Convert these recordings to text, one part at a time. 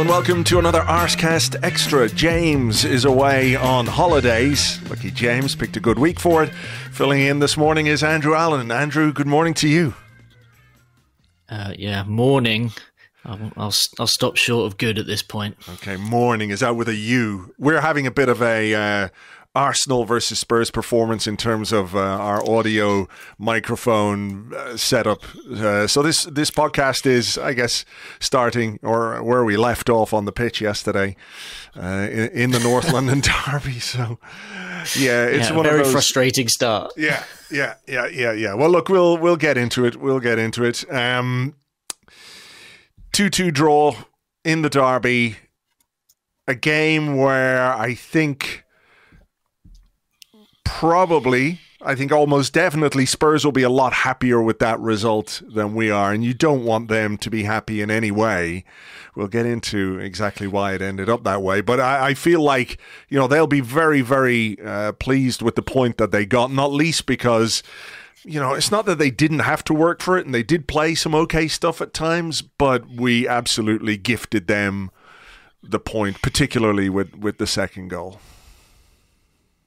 and welcome to another Arsecast Extra. James is away on holidays. Lucky James, picked a good week for it. Filling in this morning is Andrew Allen. Andrew, good morning to you. Morning. I'll stop short of good at this point. Okay, morning is out with a U. We're having a bit of a Arsenal versus Spurs performance in terms of our audio microphone setup. So this podcast is, I guess, starting or where we left off on the pitch yesterday in the North London derby. So it's one a very of those frustrating start. Yeah. Well, look, we'll get into it. 2-2 draw in the derby, a game where I think almost definitely Spurs will be a lot happier with that result than we are, and you don't want them to be happy in any way. We'll get into exactly why it ended up that way, but I feel like, they'll be very, very pleased with the point that they got, not least because it's not that they didn't have to work for it, and they did play some okay stuff at times, but we absolutely gifted them the point, particularly with the second goal.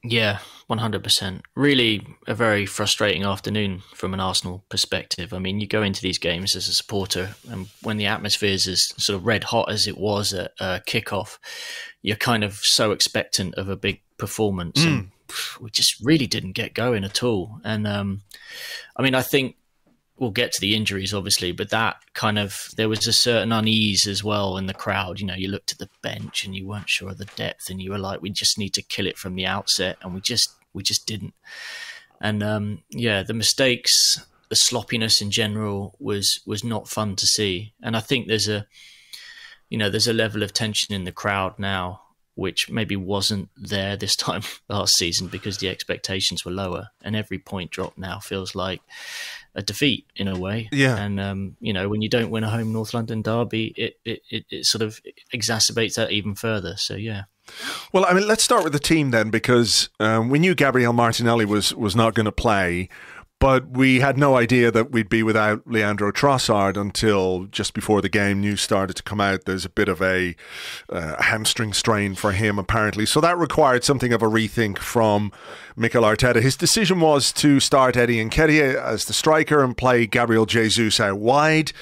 Yeah, 100%. Really a very frustrating afternoon from an Arsenal perspective. I mean, you go into these games as a supporter, and when the atmosphere is as sort of red hot as it was at kickoff, you're kind of so expectant of a big performance. And we just really didn't get going at all. And I think we'll get to the injuries, obviously, but that there was a certain unease as well in the crowd. You looked at the bench and you weren't sure of the depth, and you were like, we just need to kill it from the outset, and we just didn't. And the mistakes, the sloppiness in general was not fun to see. And I think there's a level of tension in the crowd now which maybe wasn't there this time last season because the expectations were lower, and every point drop now feels like a defeat in a way. Yeah. And, when you don't win a home North London derby, it sort of exacerbates that even further. So, yeah. Well, let's start with the team then, because we knew Gabriel Martinelli was not going to play, but we had no idea that we'd be without Leandro Trossard until just before the game. News started to come out. There's a bit of a hamstring strain for him, apparently. So that required something of a rethink from Mikel Arteta. His decision was to start Eddie Nketiah as the striker and play Gabriel Jesus out wide.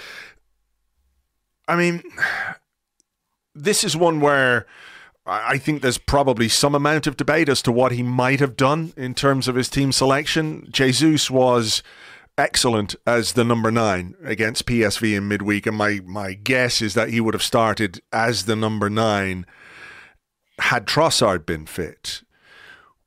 This is one where I think there's probably some amount of debate as to what he might have done in terms of his team selection. Jesus was excellent as the number 9 against PSV in midweek, and my guess is that he would have started as the number 9 had Trossard been fit.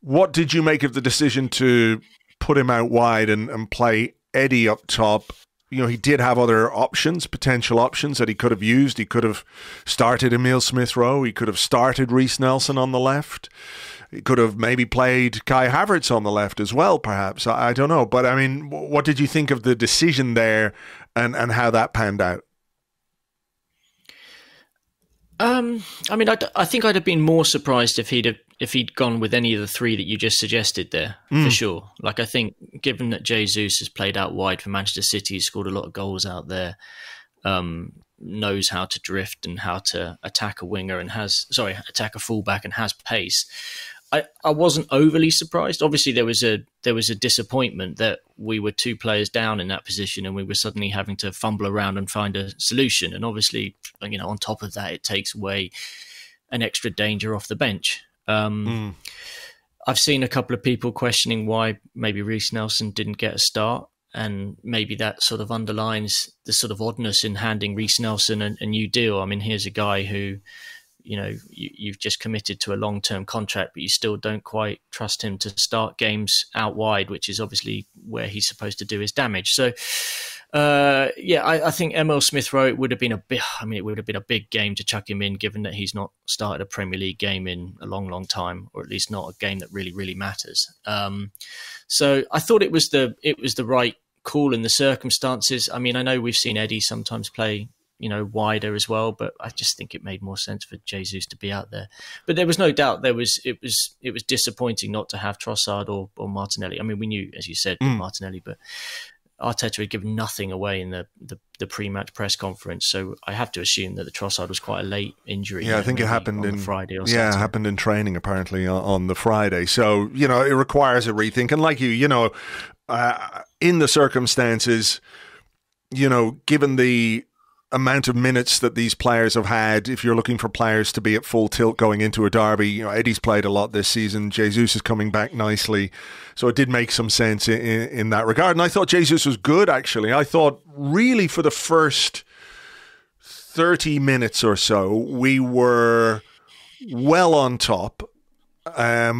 What did you make of the decision to put him out wide and play Eddie up top? He did have other potential options that he could have used. He could have started Emile Smith-Rowe. He could have started Reiss Nelson on the left. He could have maybe played Kai Havertz on the left as well, perhaps. I don't know. But, what did you think of the decision there and how that panned out? I think I'd have been more surprised if he'd gone with any of the three that you just suggested there, for sure. Like, I think, given that Jesus has played out wide for Manchester City, scored a lot of goals out there, knows how to drift and how to attack a winger and attack a fullback and has pace. I wasn't overly surprised. Obviously, there was a disappointment that we were 2 players down in that position and we were suddenly having to fumble around and find a solution. And obviously, on top of that, it takes away an extra danger off the bench. I've seen a couple of people questioning why maybe Reiss Nelson didn't get a start, and maybe that sort of underlines the sort of oddness in handing Reiss Nelson a new deal. Here's a guy who, you've just committed to a long-term contract, but you still don't quite trust him to start games out wide, which is obviously where he's supposed to do his damage. So, I think Emile Smith-Rowe, it would have been a big game to chuck him in, given that he's not started a Premier League game in a long, long time, or at least not a game that really, really matters. So I thought it was the right call in the circumstances. I know we've seen Eddie sometimes play wider as well, but I just think it made more sense for Jesus to be out there. But there was no doubt it was disappointing not to have Trossard or Martinelli. We knew, as you said, Martinelli, but Arteta had given nothing away in the pre-match press conference, so I have to assume that the Trossard was quite a late injury. Yeah, I think it happened on Friday or Saturday. Yeah, it happened in training apparently on the Friday. So, it requires a rethink. And like in the circumstances, given the amount of minutes that these players have had, if you're looking for players to be at full tilt going into a derby, Eddie's played a lot this season. Jesus is coming back nicely. So it did make some sense in that regard. And I thought Jesus was good, actually. I thought really for the first 30 minutes or so, we were well on top. I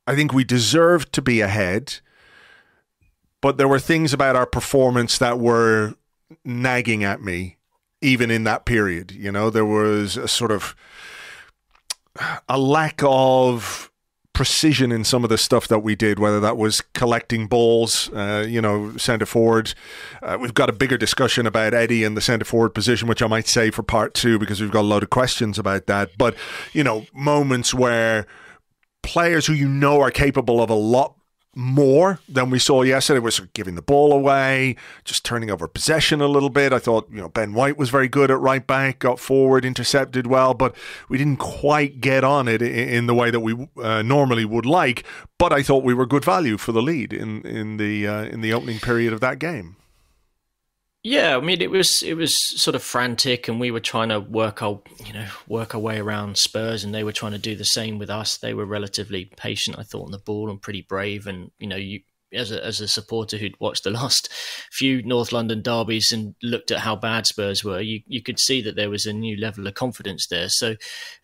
think we deserved to be ahead. But there were things about our performance that were nagging at me, even in that period. There was a sort of a lack of precision in some of the stuff that we did, whether that was collecting balls, centre forward. We've got a bigger discussion about Eddie and the centre forward position, which I might say for part 2, because we've got a load of questions about that. But, moments where players who are capable of a lot more than we saw yesterday was giving the ball away, just turning over possession a little bit. I thought, Ben White was very good at right back, got forward, intercepted well, but we didn't quite get on it in the way that we normally would like. But I thought we were good value for the lead in the opening period of that game. Yeah, I mean, it was sort of frantic, and we were trying to work our way around Spurs, and they were trying to do the same with us. They were relatively patient, I thought, on the ball, and pretty brave. And as a supporter who'd watched the last few North London derbies and looked at how bad Spurs were, you could see that there was a new level of confidence there. So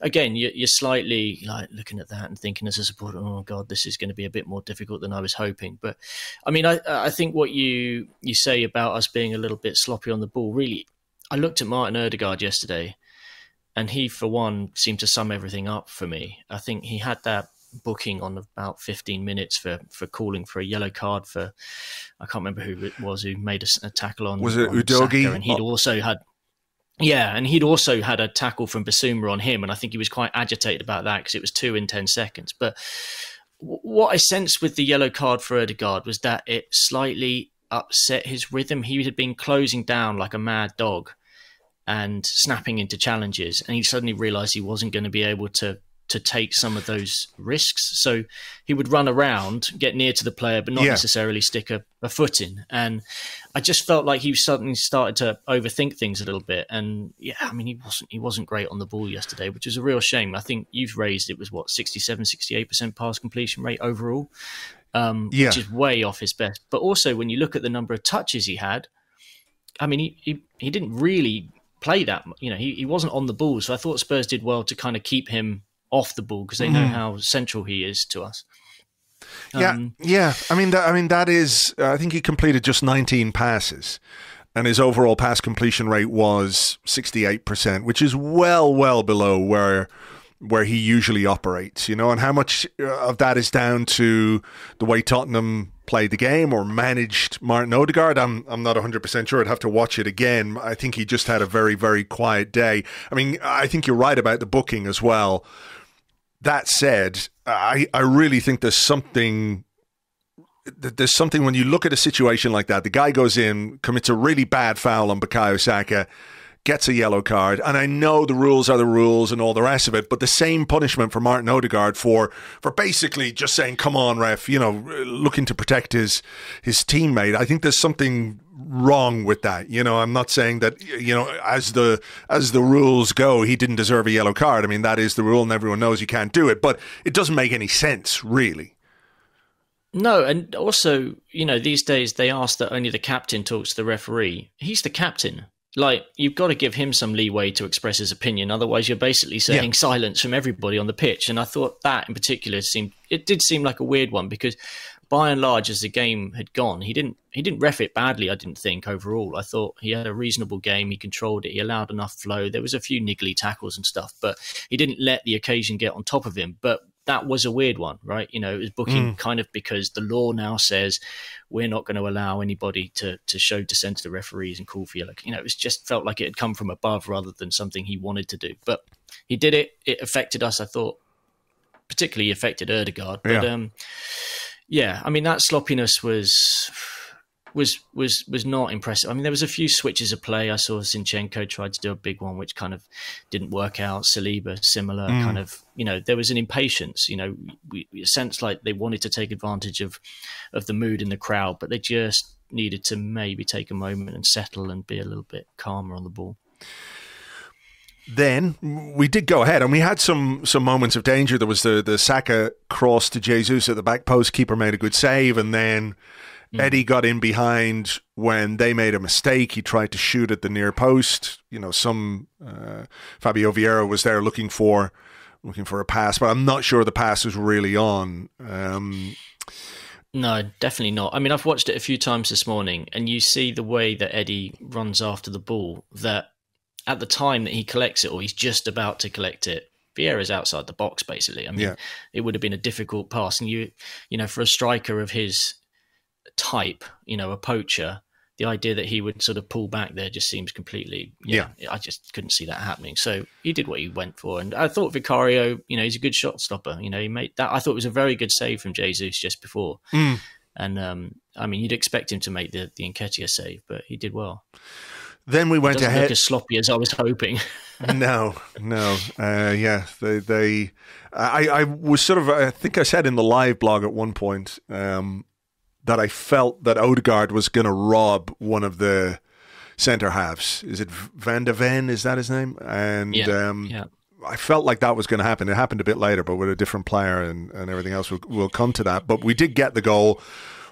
again, you're slightly like looking at that and thinking as a supporter, oh God, this is going to be a bit more difficult than I was hoping. But I mean, I think what you say about us being a little bit sloppy on the ball, really, I looked at Martin Ødegaard yesterday, and he, for one, seemed to sum everything up for me. I think he had that booking on about 15 minutes for calling for a yellow card for, I can't remember who it was who made a tackle on. Was it on Udogie? Saka, and he'd also had a tackle from Basuma on him, and I think he was quite agitated about that because it was 2 in 10 seconds. But what I sensed with the yellow card for Ødegaard was that it slightly upset his rhythm. He had been closing down like a mad dog and snapping into challenges, and he suddenly realised he wasn't going to be able to take some of those risks. So he would run around, get near to the player, but not necessarily stick a foot in. And I just felt like he suddenly started to overthink things a little bit. And yeah, I mean, he wasn't great on the ball yesterday, which is a real shame. I think you've raised it was 67, 68% pass completion rate overall, which is way off his best. But also when you look at the number of touches he had, I mean, he didn't really play that. He wasn't on the ball. So I thought Spurs did well to kind of keep him off the ball because they know how central he is to us. I mean that is. I think he completed just 19 passes, and his overall pass completion rate was 68%, which is well below where he usually operates. And how much of that is down to the way Tottenham played the game or managed Martin Ødegaard, I'm not 100% sure. I'd have to watch it again. I think he just had a very, very quiet day. I mean, I think you're right about the booking as well. That said, I really think there's something when you look at a situation like that. The guy goes in, commits a really bad foul on Bukayo Saka, gets a yellow card, and I know the rules are the rules and all the rest of it, but the same punishment for Martin Ødegaard for basically just saying, come on, ref, looking to protect his teammate. I think there's something wrong with that. I'm not saying that, as the rules go, he didn't deserve a yellow card. I mean, that is the rule and everyone knows you can't do it, but it doesn't make any sense, really. No, and also, these days they ask that only the captain talks to the referee. He's the captain. Like, you've got to give him some leeway to express his opinion. Otherwise, you're basically saying silence from everybody on the pitch. And I thought that in particular did seem like a weird one because by and large, as the game had gone, he didn't ref it badly, I didn't think, overall. I thought he had a reasonable game. He controlled it. He allowed enough flow. There was a few niggly tackles and stuff, but he didn't let the occasion get on top of him. But that was a weird one, right? It was booking kind of because the law now says we're not going to allow anybody to show dissent to the referees and call for yellow. It was just felt like it had come from above rather than something he wanted to do. But he did it. It affected us, I thought. Particularly affected Ødegaard. But I mean, that sloppiness was was not impressive. I mean, there was a few switches of play. I saw Zinchenko tried to do a big one, which kind of didn't work out. Saliba, similar kind of, there was an impatience, we sensed like they wanted to take advantage of the mood in the crowd, but they just needed to maybe take a moment and settle and be a little bit calmer on the ball. Then we did go ahead, and we had some moments of danger. There was the Saka cross to Jesus at the back post. Keeper made a good save, and then Eddie got in behind when they made a mistake. He tried to shoot at the near post. Fabio Vieira was there looking for a pass, but I'm not sure the pass was really on. No, definitely not. I mean, I've watched it a few times this morning, and you see the way that Eddie runs after the ball, that at the time that he collects it, or he's just about to collect it, Vieira's outside the box, basically. I mean, It would have been a difficult pass. And for a striker of his type, a poacher, the idea that he would sort of pull back there just seems completely, I just couldn't see that happening. So he did what he went for. And I thought Vicario, he's a good shot stopper. He made that. I thought it was a very good save from Jesus just before. And I mean, you'd expect him to make the Nketiah save, but he did well. Then we went ahead. Look as sloppy as I was hoping. No. I was sort of, I think I said in the live blog at one point that I felt that Odegaard was going to rob one of the centre halves. Is it Van de Ven? Is that his name? And I felt like that was going to happen. It happened a bit later, but with a different player and everything else. We'll come to that. But we did get the goal.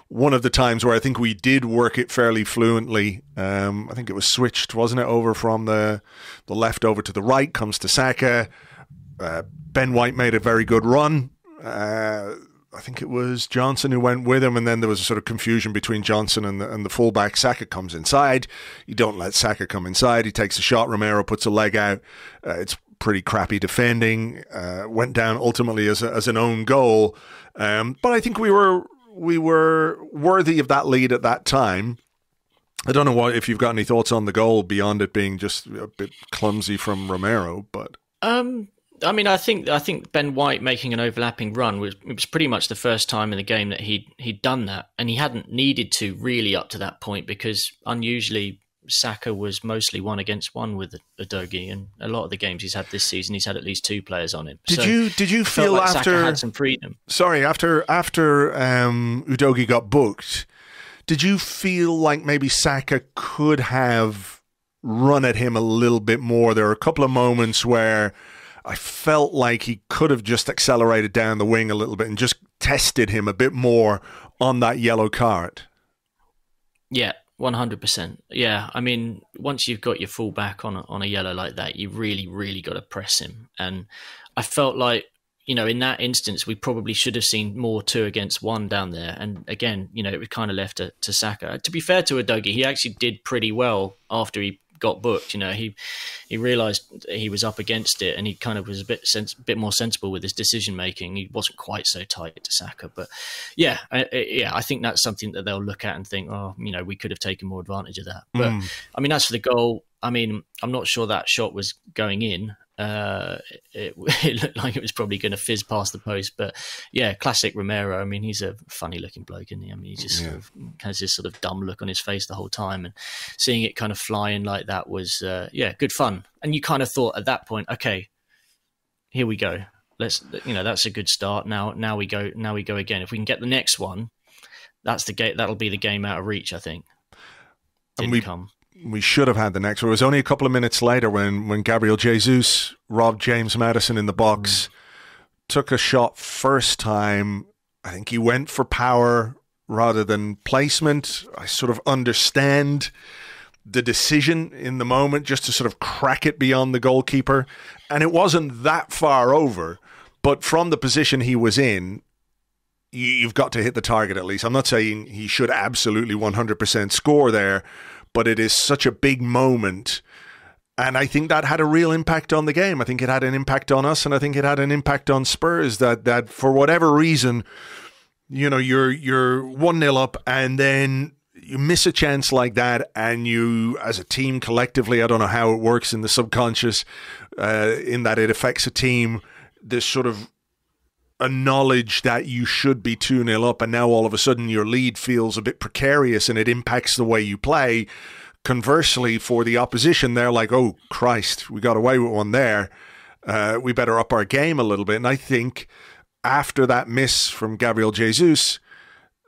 One of the times where I think we did work it fairly fluently. I think it was switched, wasn't it, over from the left over to the right, comes to Saka. Ben White made a very good run. I think it was Johnson who went with him, and then there was a sort of confusion between Johnson and the fullback. Saka comes inside. You don't let Saka come inside. He takes a shot. Romero puts a leg out. It's pretty crappy defending. Went down ultimately as an own goal. But I think we were worthy of that lead at that time. I don't know if you've got any thoughts on the goal beyond it being just a bit clumsy from Romero, but I mean, I think Ben White making an overlapping run was pretty much the first time in the game that he'd done that, and he hadn't needed to really up to that point, because unusually Saka was mostly 1-against-1 with Udogie, and a lot of the games he's had this season, he's had at least 2 players on him. Did you feel like after Saka had some freedom? Sorry, after Udogie got booked, did you feel like maybe Saka could have run at him a little bit more? There were a couple of moments where I felt like he could have just accelerated down the wing a little bit and just tested him a bit more on that yellow card. Yeah. 100%. Yeah, I mean, once you've got your full back on a yellow like that, you really, really got to press him. And I felt like, in that instance, we probably should have seen more 2-against-1 down there. And again, it was kind of left to Saka. To be fair to Udogie, he actually did pretty well after he got booked. He realised he was up against it, and he kind of was a bit more sensible with his decision making. He wasn't quite so tight to Saka, but I think that's something that they'll look at and think, we could have taken more advantage of that. But I mean, as for the goal, I mean, I'm not sure that shot was going in. It looked like it was probably going to fizz past the post, but yeah, classic Romero. I mean, he's a funny looking bloke, isn't he? I mean, he just sort of has this sort of dumb look on his face the whole time, and seeing it kind of fly in like that was good fun. And you kind of thought at that point, okay, here we go. Let's, that's a good start. Now we go again. If we can get the next one, that's the game. That'll be the game out of reach, I think. We should have had the next one. It was only a couple of minutes later when Gabriel Jesus robbed James Maddison in the box, took a shot first time. I think he went for power rather than placement. I sort of understand the decision in the moment just to sort of crack it beyond the goalkeeper. And it wasn't that far over, but from the position he was in, you've got to hit the target at least. I'm not saying he should absolutely 100% score there, but it is such a big moment. And I think that had a real impact on the game. I think it had an impact on us, and I think it had an impact on Spurs that for whatever reason, you're 1-0 up, and then you miss a chance like that, and you, as a team collectively, I don't know how it works in the subconscious, in that it affects a team, this sort of a knowledge that you should be 2-0 up, and now all of a sudden your lead feels a bit precarious and it impacts the way you play. Conversely, for the opposition, they're like, oh, Christ, we got away with one there. We better up our game a little bit. And I think after that miss from Gabriel Jesus,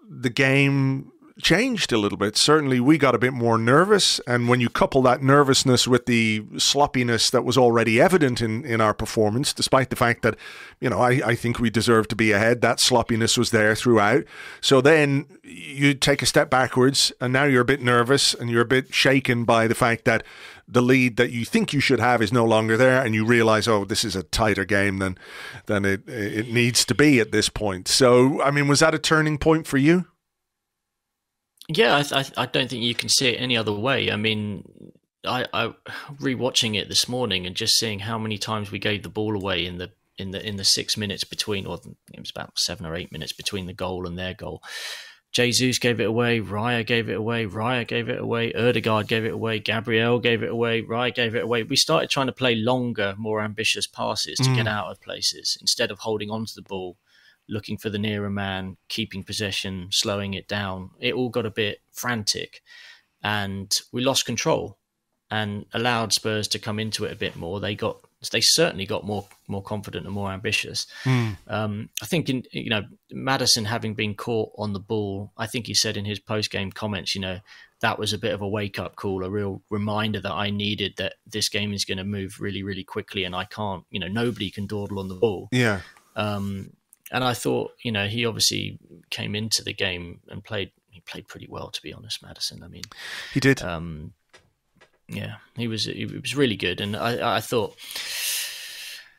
the game changed a little bit. Certainly, we got a bit more nervous. And when you couple that nervousness with the sloppiness that was already evident in our performance, despite the fact that, I think we deserved to be ahead, that sloppiness was there throughout. So then you take a step backwards, and now you're a bit nervous and you're a bit shaken by the fact that the lead that you think you should have is no longer there, and you realize, oh, this is a tighter game than it needs to be at this point. So, I mean, was that a turning point for you? Yeah, I don't think you can see it any other way. I mean, I rewatching it this morning and just seeing how many times we gave the ball away in the 6 minutes between, or it was about 7 or 8 minutes between the goal and their goal. Jesus gave it away, Raya gave it away, Raya gave it away, Ødegaard gave it away, Gabriel gave it away, Raya gave it away. We started trying to play longer, more ambitious passes to get out of places instead of holding on to the ball, looking for the nearer man, keeping possession, slowing it down. It all got a bit frantic and we lost control and allowed Spurs to come into it a bit more. They certainly got more confident and more ambitious. I think Maddison having been caught on the ball, I think he said in his post-game comments, that was a bit of a wake-up call, a real reminder that I needed, that this game is going to move really, really quickly and I can't, nobody can dawdle on the ball. Yeah. And I thought, he obviously came into the game and played pretty well, to be honest, Maddison. I mean, he did. Yeah, he was really good. And I thought,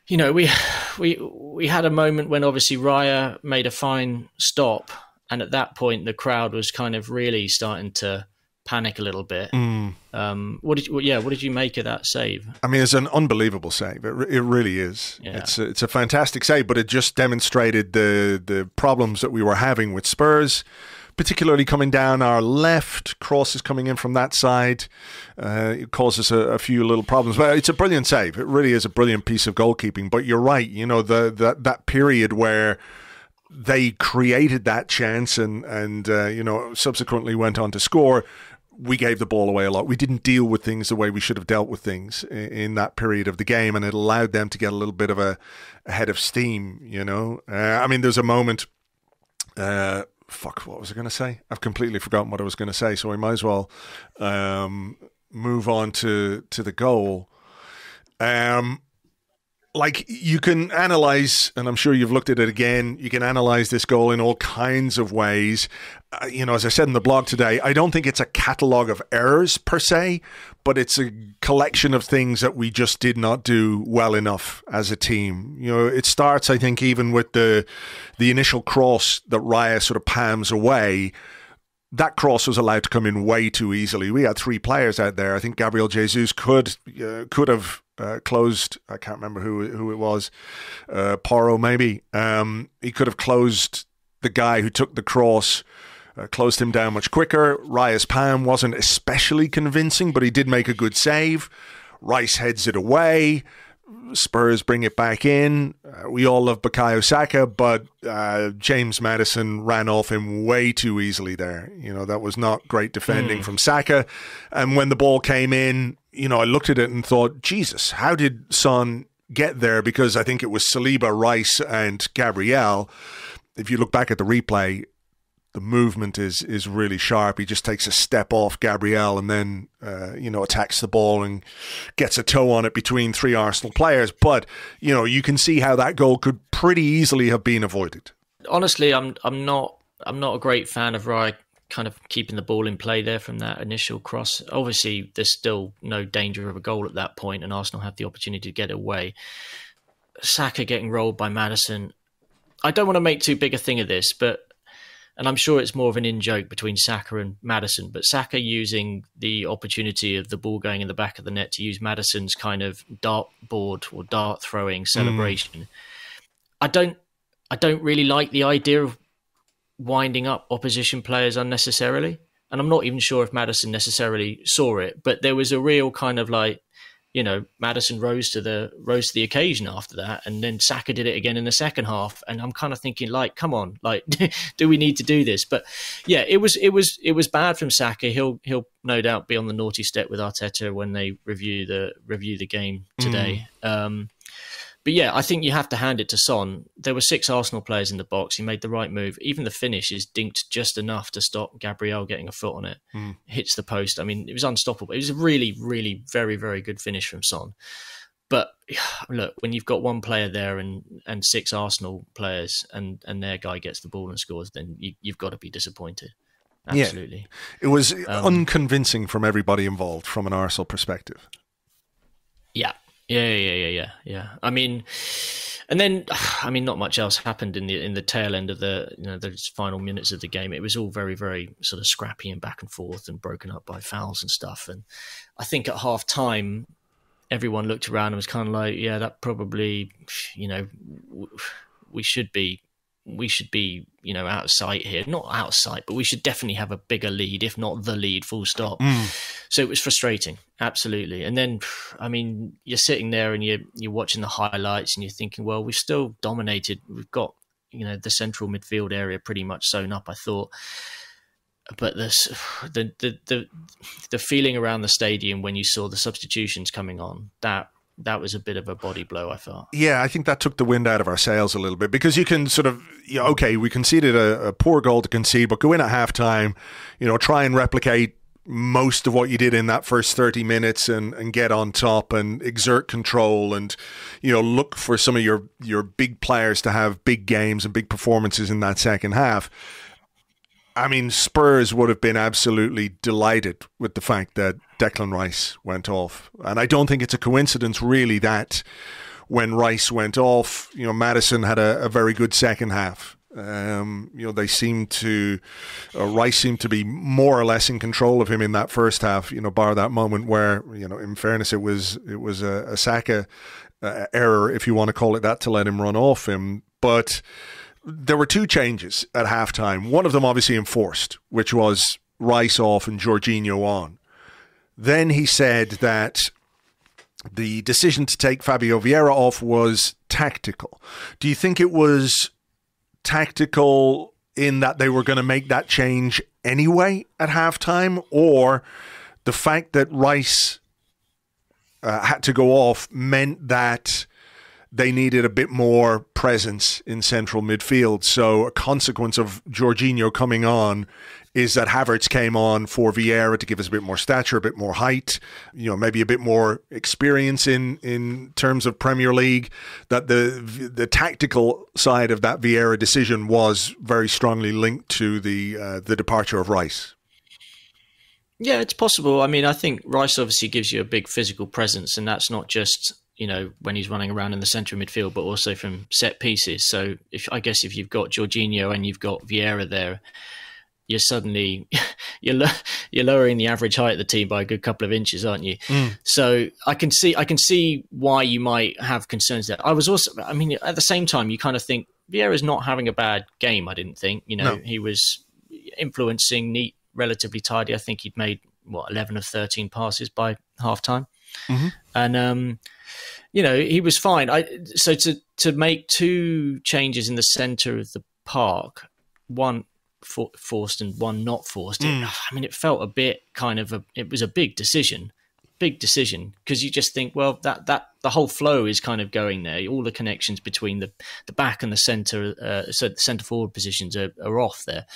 we had a moment when obviously Raya made a fine stop. And at that point, the crowd was kind of really starting to panic a little bit. What did you make of that save? I mean, it's an unbelievable save. It really is. Yeah. It's a fantastic save, but it just demonstrated the problems that we were having with Spurs, particularly coming down our left, crosses coming in from that side. It causes a few little problems, but it's a brilliant save. It really is a brilliant piece of goalkeeping. But you're right, that period where they created that chance and subsequently went on to score, we gave the ball away a lot. We didn't deal with things the way we should have dealt with things in that period of the game, and it allowed them to get a little bit of a head of steam, I mean, there's a moment... what was I going to say? I've completely forgotten what I was going to say, so I might as well move on to the goal. You can analyse, and I'm sure you've looked at it again, you can analyse this goal in all kinds of ways. As I said in the blog today, I don't think it's a catalogue of errors per se, but it's a collection of things that we just did not do well enough as a team. It starts, I think, even with the initial cross that Raya sort of palms away. That cross was allowed to come in way too easily. We had 3 players out there. I think Gabriel Jesus could have closed. I can't remember who it was. Porro maybe. He could have closed the guy who took the cross, closed him down much quicker. Raya's palm wasn't especially convincing, but he did make a good save. Rice heads it away. Spurs bring it back in. We all love Bukayo Saka, but James Maddison ran off him way too easily there. That was not great defending from Saka. And when the ball came in, I looked at it and thought, Jesus, how did Son get there? Because I think it was Saliba, Rice and Gabriel. If you look back at the replay, the movement is really sharp. He just takes a step off Gabriel and then, attacks the ball and gets a toe on it between 3 Arsenal players. But, you can see how that goal could pretty easily have been avoided. Honestly, I'm not a great fan of Raya kind of keeping the ball in play there from that initial cross. Obviously, there's still no danger of a goal at that point, and Arsenal have the opportunity to get away. Saka getting rolled by Maddison. I don't want to make too big a thing of this, and I'm sure it's more of an in-joke between Saka and Maddison, but Saka using the opportunity of the ball going in the back of the net to use Maddison's kind of dartboard or dart throwing celebration. I don't really like the idea of winding up opposition players unnecessarily. And I'm not even sure if Maddison necessarily saw it, but there was a real kind of Maddison rose to the occasion after that, and then Saka did it again in the second half. And I'm kind of thinking, like, come on, like, do we need to do this? But yeah, it was bad from Saka. He'll no doubt be on the naughty step with Arteta when they review the game today. But yeah, I think you have to hand it to Son. There were 6 Arsenal players in the box. He made the right move. Even the finish is dinked just enough to stop Gabriel getting a foot on it. Hits the post. I mean, it was unstoppable. It was a really, really very, very good finish from Son. But look, when you've got one player there and 6 Arsenal players and their guy gets the ball and scores, then you've got to be disappointed. Absolutely. Yeah. It was unconvincing from everybody involved from an Arsenal perspective. Yeah. Yeah. I mean, not much else happened in the tail end of the final minutes of the game. It was all very, very sort of scrappy and back and forth and broken up by fouls and stuff. And I think at half time, everyone looked around and was kind of like, yeah, that probably, we should be, out of sight here. Not out of sight, but we should definitely have a bigger lead, if not the lead, full stop. So it was frustrating, absolutely. And then, I mean, you're sitting there and you're watching the highlights and you're thinking, well, we've still dominated. We've got, the central midfield area pretty much sewn up, I thought. But the feeling around the stadium when you saw the substitutions coming on, that was a bit of a body blow, I felt. Yeah, I think that took the wind out of our sails a little bit, because you can sort of, okay, we conceded a poor goal to concede, but go in at halftime, try and replicate most of what you did in that first 30 minutes and get on top and exert control and, look for some of your big players to have big games and big performances in that second half. I mean, Spurs would have been absolutely delighted with the fact that Declan Rice went off. And I don't think it's a coincidence, really, that when Rice went off, Maddison had a very good second half. They seemed to, Rice seemed to be more or less in control of him in that first half, bar that moment where, in fairness, it was a Saka error, if you want to call it that, to let him run off him. But there were 2 changes at halftime. One of them obviously enforced, which was Rice off and Jorginho on. Then he said that the decision to take Fabio Vieira off was tactical. Do you think it was tactical in that they were going to make that change anyway at halftime, or the fact that Rice had to go off meant that they needed a bit more presence in central midfield? So a consequence of Jorginho coming on is that Havertz came on for Vieira to give us a bit more stature, a bit more height, maybe a bit more experience in terms of Premier League. That the tactical side of that Vieira decision was very strongly linked to the departure of Rice. Yeah, it's possible. I mean, I think Rice obviously gives you a big physical presence, and that's not just when he's running around in the centre of midfield, but also from set pieces. So if you've got Jorginho and you've got Vieira there, you're suddenly you're lowering the average height of the team by a good couple of inches, aren't you? So I can see why you might have concerns there. At the same time, you kind of think Vieira's not having a bad game. I didn't think, No. He was influencing, neat, relatively tidy. I think he'd made 11 of 13 passes by half time. And he was fine. So to make 2 changes in the centre of the park, one forced and one not forced, it felt a bit it was a big decision, because you just think, well, that the whole flow is kind of going there. All the connections between the back and the centre, so the centre forward positions are off there.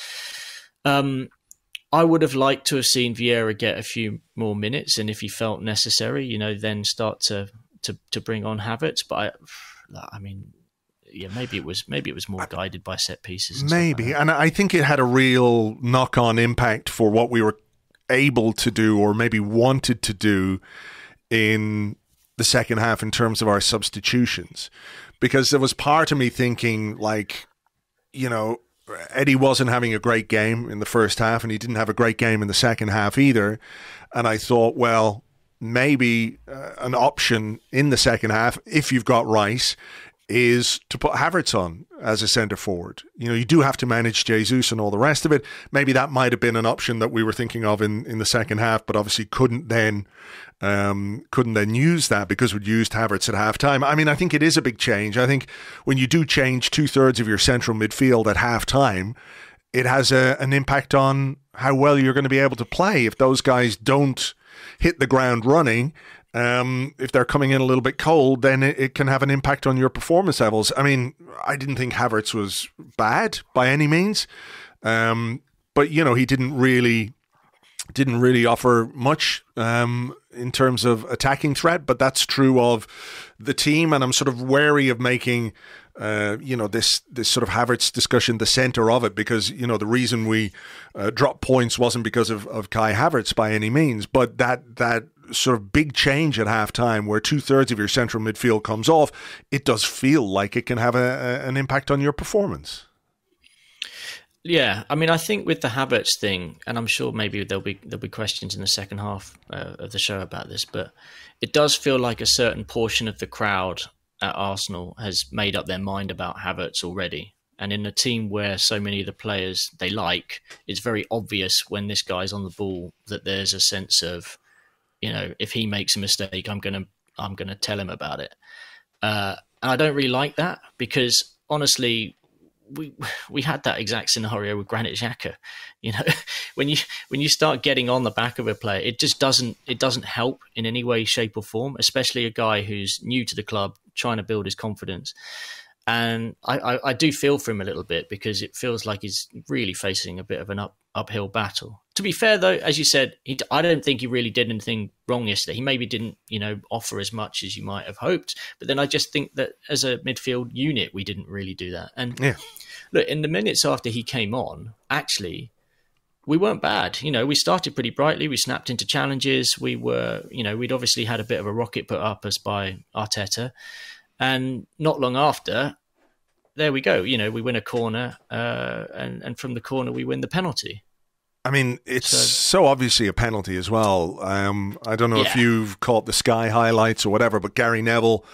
I would have liked to have seen Vieira get a few more minutes, and if he felt necessary, then start to bring on Havertz. But maybe it was more guided by set pieces. Maybe, and I think it had a real knock-on impact for what we were able to do, or maybe wanted to do, in the second half in terms of our substitutions, because there was part of me thinking, Eddie wasn't having a great game in the first half, and he didn't have a great game in the second half either. And I thought, well, maybe an option in the second half, if you've got Rice, is to put Havertz on as a centre forward. You know, you do have to manage Jesus and all the rest of it. Maybe that might have been an option that we were thinking of in the second half, but obviously couldn't then use that because we'd used Havertz at halftime. I mean, I think it is a big change. I think when you do change 2/3 of your central midfield at halftime, it has an impact on how well you're going to be able to play. If those guys don't hit the ground running, if they're coming in a little bit cold, then it can have an impact on your performance levels. I mean, I didn't think Havertz was bad by any means, but you know, he didn't really offer much in terms of attacking threat. But that's true of the team, and I'm sort of wary of making this sort of Havertz discussion the center of it, because you know the reason we dropped points wasn't because of Kai Havertz by any means, but that sort of big change at halftime where 2/3 of your central midfield comes off, it does feel like it can have an impact on your performance. Yeah, I mean, I think with the Havertz thing, and I'm sure maybe there'll be questions in the second half of the show about this, but it does feel like a certain portion of the crowd at Arsenal has made up their mind about Havertz already. And in a team where so many of the players they like, it's very obvious when this guy's on the ball that there's a sense of, you know, if he makes a mistake, I'm gonna tell him about it. And I don't really like that, because honestly, we had that exact scenario with Granit Xhaka. You know, when you start getting on the back of a player, it just doesn't help in any way, shape or form, especially a guy who's new to the club, trying to build his confidence. And I do feel for him a little bit, because it feels like he's really facing a bit of an uphill battle. To be fair, though, as you said, I don't think he really did anything wrong yesterday. He maybe didn't, you know, offer as much as you might have hoped. But then I just think that as a midfield unit, we didn't really do that. And look, in the minutes after he came on, actually, we weren't bad. You know, we started pretty brightly. We snapped into challenges. We were, you know, we'd obviously had a bit of a rocket put up us by Arteta. And not long after, there we go. You know, we win a corner, and from the corner we win the penalty. I mean, it's so obviously a penalty as well. I don't know if you've caught the Sky highlights or whatever, but Gary Neville,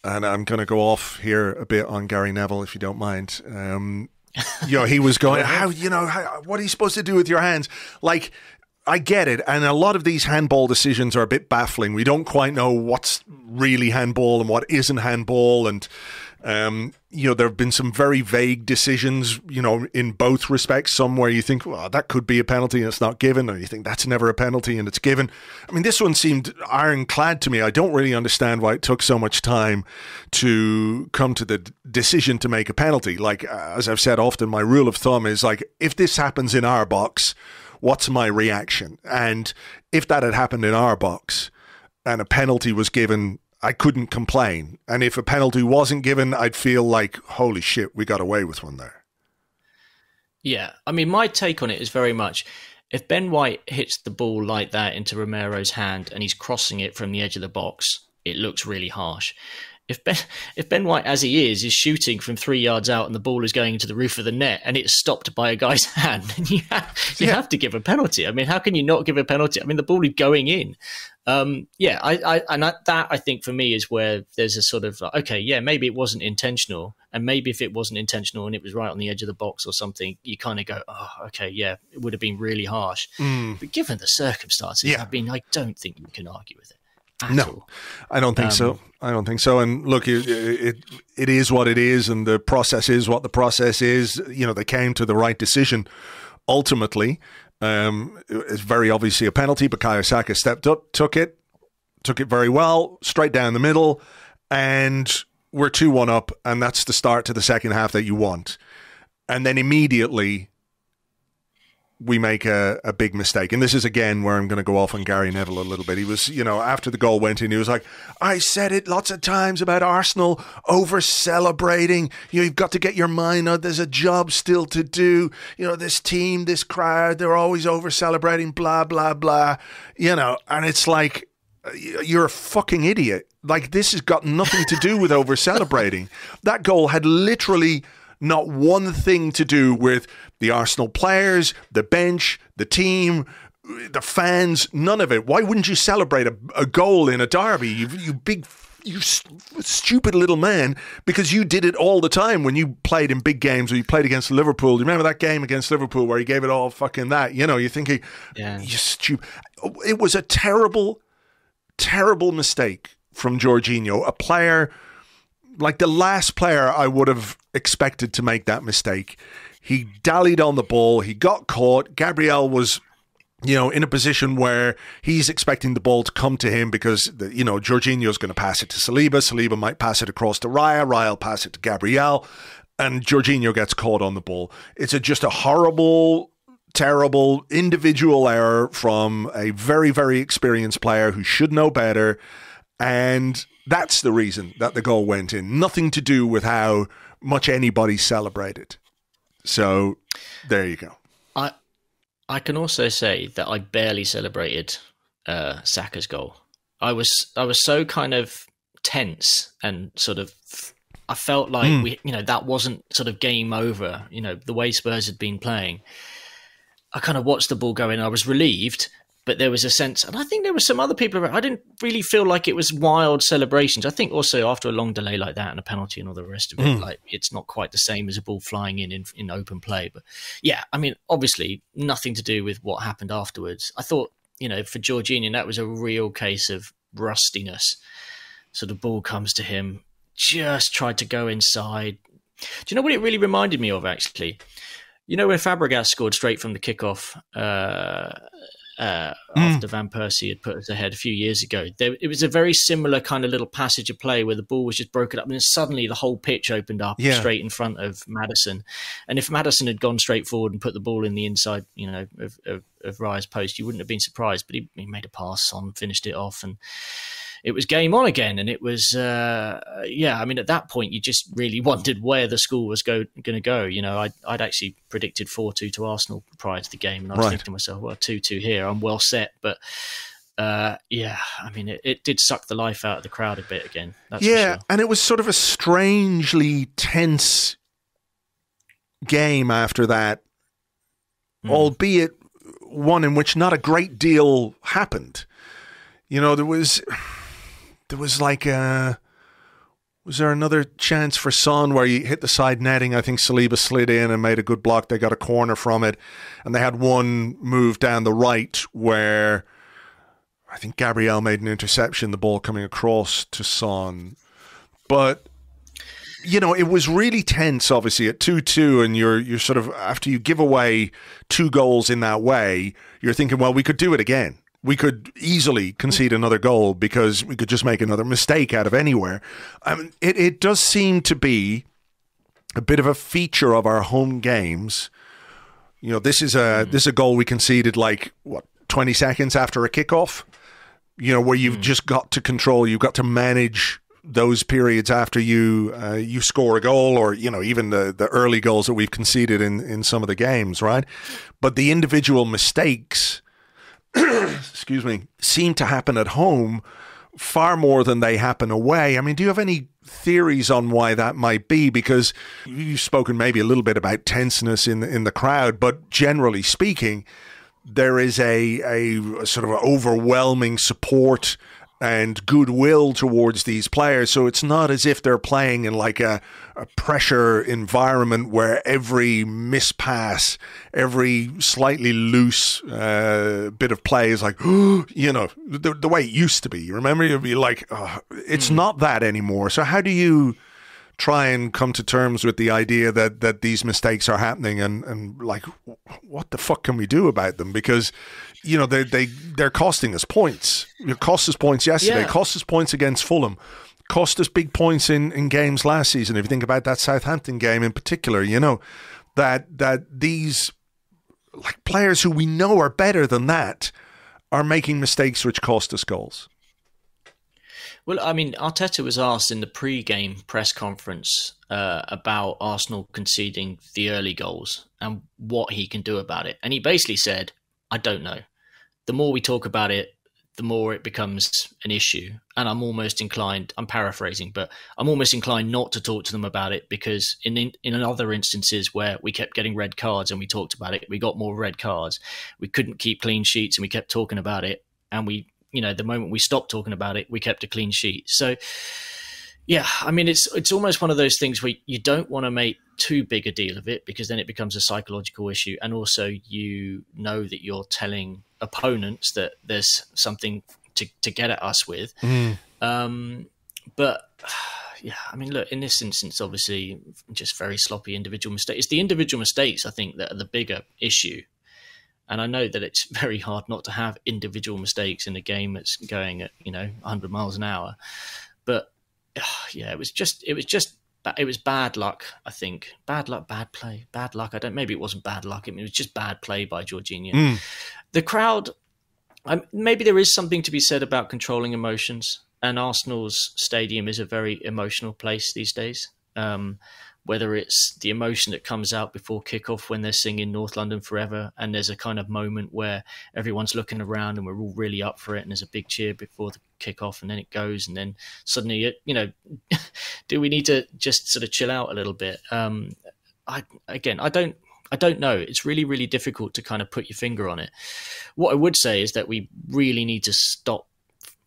and I'm going to go off here a bit on Gary Neville if you don't mind. You know, he was going, what are you supposed to do with your hands? Like, I get it, and a lot of these handball decisions are a bit baffling. We don't quite know what's really handball and what isn't handball, and you know, there have been some very vague decisions, you know, in both respects. Some where you think, well, that could be a penalty and it's not given, or you think that's never a penalty and it's given. I mean, this one seemed ironclad to me. I don't really understand why it took so much time to come to the decision to make a penalty. Like, as I've said often, my rule of thumb is like, if this happens in our box, what's my reaction? And if that had happened in our box and a penalty was given, I couldn't complain. And if a penalty wasn't given, I'd feel like, holy shit, we got away with one there. Yeah. I mean, my take on it is very much, if Ben White hits the ball like that into Romero's hand and he's crossing it from the edge of the box, it looks really harsh. If Ben White, as he is shooting from 3 yards out and the ball is going into the roof of the net and it's stopped by a guy's hand, then you have to give a penalty. I mean, how can you not give a penalty? I mean, the ball is going in. I think for me is where there's a sort of, okay, yeah, maybe it wasn't intentional. And maybe if it wasn't intentional and it was right on the edge of the box or something, you kind of go, oh, okay, yeah, it would have been really harsh. But given the circumstances, I mean, I don't think you can argue with it. No, I don't think so. I don't think so. And look, it is what it is, and the process is what the process is. You know, they came to the right decision ultimately. It's very obviously a penalty. Bukayo Saka stepped up, took it very well, straight down the middle, and we're 2-1 up, and that's the start to the second half that you want. And then immediately we make a big mistake. And this is, again, where I'm going to go off on Gary Neville a little bit. He was, you know, after the goal went in, he was like, I said it lots of times about Arsenal over-celebrating. You know, you've got to get your mind out. There's a job still to do. You know, this team, this crowd, they're always over-celebrating, blah, blah, blah. You know, and it's like, you're a fucking idiot. Like, this has got nothing to do with over-celebrating. That goal had literally not one thing to do with the Arsenal players, the bench, the team, the fans, none of it. Why wouldn't you celebrate a goal in a derby? You big you stupid little man, because you did it all the time when you played in big games or you played against Liverpool. Do you remember that game against Liverpool where he gave it all fucking that? You know, you're thinking, you stupid. It was a terrible, terrible mistake from Jorginho, a player like the last player I would have expected to make that mistake. He dallied on the ball. He got caught. Gabriel was, in a position where he's expecting the ball to come to him because, Jorginho's going to pass it to Saliba. Saliba might pass it across to Raya. Raya will pass it to Gabriel. And Jorginho gets caught on the ball. It's just a horrible, terrible individual error from a very, very experienced player who should know better. And that's the reason that the goal went in. Nothing to do with how much anybody celebrated. So there you go. I can also say that I barely celebrated Saka's goal. I was so kind of tense and sort of, I felt like that wasn't sort of game over. The way Spurs had been playing. I kind of watched the ball go in. I was relieved, but there was a sense, and I think there were some other people around. I didn't really feel like it was wild celebrations. I think also after a long delay like that and a penalty and all the rest of it, like it's not quite the same as a ball flying in open play. But yeah, I mean, obviously nothing to do with what happened afterwards. I thought, for Jorginho, that was a real case of rustiness. So the ball comes to him, just tried to go inside. Do you know what it really reminded me of, actually? When Fabregas scored straight from the kickoff after Van Persie had put us ahead a few years ago. It was a very similar kind of little passage of play where the ball was just broken up and then suddenly the whole pitch opened up straight in front of Maddison. And if Maddison had gone straight forward and put the ball in the inside, of Raya's post, you wouldn't have been surprised. But he made a pass on, finished it off, and it was game on again. And it was, I mean, at that point, you just really wondered where the score was going to go. I'd actually predicted 4-2 to Arsenal prior to the game. And I was thinking to myself, well, 2-2 here, I'm well set. But I mean, it did suck the life out of the crowd a bit again. That's for sure. And it was sort of a strangely tense game after that, albeit one in which not a great deal happened. There was like was there another chance for Son where you hit the side netting? I think Saliba slid in and made a good block. They got a corner from it. And they had one move down the right where I think Gabriel made an interception, the ball coming across to Son. But, it was really tense, obviously, at 2-2. And you're sort of, after you give away 2 goals in that way, you're thinking, well, we could do it again. We could easily concede another goal because we could just make another mistake out of anywhere. I mean, it does seem to be a bit of a feature of our home games. This is a goal we conceded 20 seconds after a kickoff. Where you've just got to control, you've got to manage those periods after you score a goal, or even the early goals that we've conceded in some of the games, right? But the individual mistakes, excuse me, seem to happen at home far more than they happen away. I mean, do you have any theories on why that might be? Because you've spoken maybe a little bit about tenseness in the crowd, but generally speaking, there is a sort of overwhelming support and goodwill towards these players. So it's not as if they're playing in like a pressure environment where every mispass, every slightly loose bit of play is like, the way it used to be. You remember? You'd be like, it's not that anymore. So how do you try and come to terms with the idea that these mistakes are happening and like, what the fuck can we do about them? Because they're costing us points. It cost us points yesterday. Cost us points against Fulham. Cost us big points in games last season. If you think about that Southampton game in particular, that these like players who we know are better than that are making mistakes which cost us goals. Well, I mean, Arteta was asked in the pre-game press conference about Arsenal conceding the early goals and what he can do about it. And he basically said, I don't know. The more we talk about it, the more it becomes an issue. And I'm almost inclined, I'm paraphrasing, but I'm almost inclined not to talk to them about it because in other instances where we kept getting red cards and we talked about it, we got more red cards. We couldn't keep clean sheets and we kept talking about it. And we the moment we stopped talking about it, we kept a clean sheet. So, yeah, I mean, it's almost one of those things where you don't want to make too big a deal of it, because then it becomes a psychological issue. And also, that you're telling opponents that there's something to get at us with. But yeah, I mean, look, in this instance, obviously, just very sloppy individual mistakes. It's the individual mistakes, I think, that are the bigger issue. And I know that it's very hard not to have individual mistakes in a game that's going at 100 miles an hour. But yeah, it was bad luck. I think bad luck, bad play, bad luck. Maybe it wasn't bad luck. I mean, it was just bad play by Jorginho. The crowd. Maybe there is something to be said about controlling emotions. And Arsenal's stadium is a very emotional place these days. Whether it's the emotion that comes out before kickoff when they're singing North London Forever, and there's a kind of moment where everyone's looking around and we're all really up for it, and there's a big cheer before the kickoff, and then it goes, and then suddenly, do we need to just sort of chill out a little bit? I don't know. It's really, really difficult to kind of put your finger on it. What I would say is that we really need to stop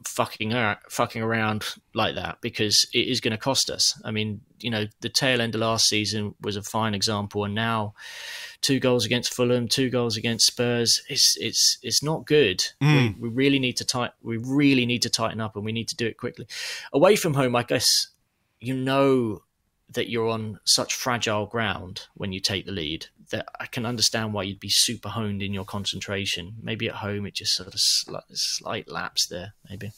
fucking around like that, because it is going to cost us. I mean, the tail end of last season was a fine example, and now 2 goals against Fulham, 2 goals against Spurs. It's not good. We really need to tighten up, and we need to do it quickly. Away from home, I guess that you're on such fragile ground when you take the lead, that I can understand why you'd be super honed in your concentration. Maybe at home it just sort of slight lapse there, maybe.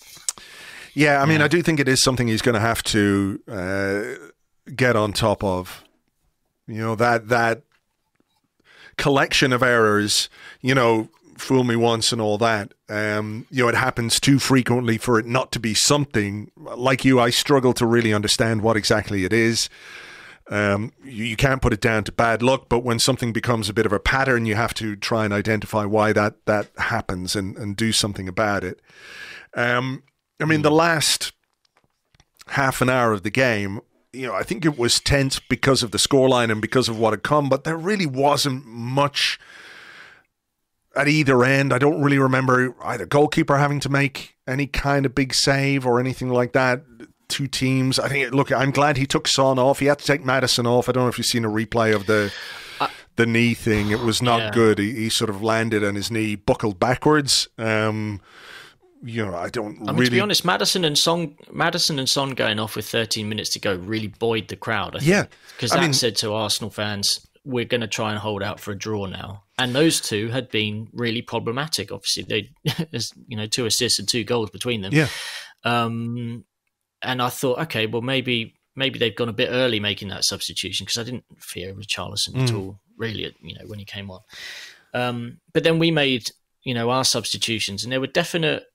Yeah, I mean, I do think it is something he's going to have to get on top of. That collection of errors, fool me once and all that. It happens too frequently for it not to be something. Like you, I struggle to really understand what exactly it is. You can't put it down to bad luck, but when something becomes a bit of a pattern, you have to try and identify why that happens and do something about it. I mean, the last half an hour of the game, I think it was tense because of the scoreline and because of what had come, but there really wasn't much at either end. I don't really remember either goalkeeper having to make any kind of big save or anything like that. Two teams. I think, look, I'm glad he took Son off. He had to take Maddison off. I don't know if you've seen a replay of the knee thing. It was not good. He sort of landed and his knee buckled backwards. I mean, to be honest, Maddison and Son going off with 13 minutes to go really buoyed the crowd. I think, because that said to Arsenal fans, we're going to try and hold out for a draw now. And those two had been really problematic. Obviously, there's 2 assists and 2 goals between them. Yeah. And I thought, okay, well, maybe they've gone a bit early making that substitution, because I didn't fear Richarlison at all, really, when he came on. But then we made, our substitutions, and there were definite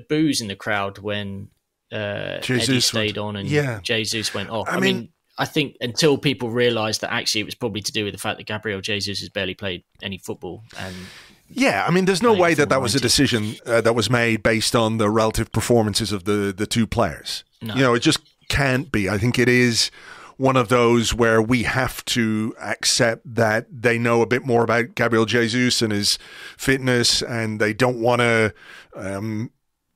boos in the crowd when Eddie stayed on and Jesus went off. I mean, I think until people realised that actually it was probably to do with the fact that Gabriel Jesus has barely played any football. And yeah, I mean, there's no way that was a decision that was made based on the relative performances of the two players. No. It just can't be. I think it is one of those where we have to accept that they know a bit more about Gabriel Jesus and his fitness, and they don't want to...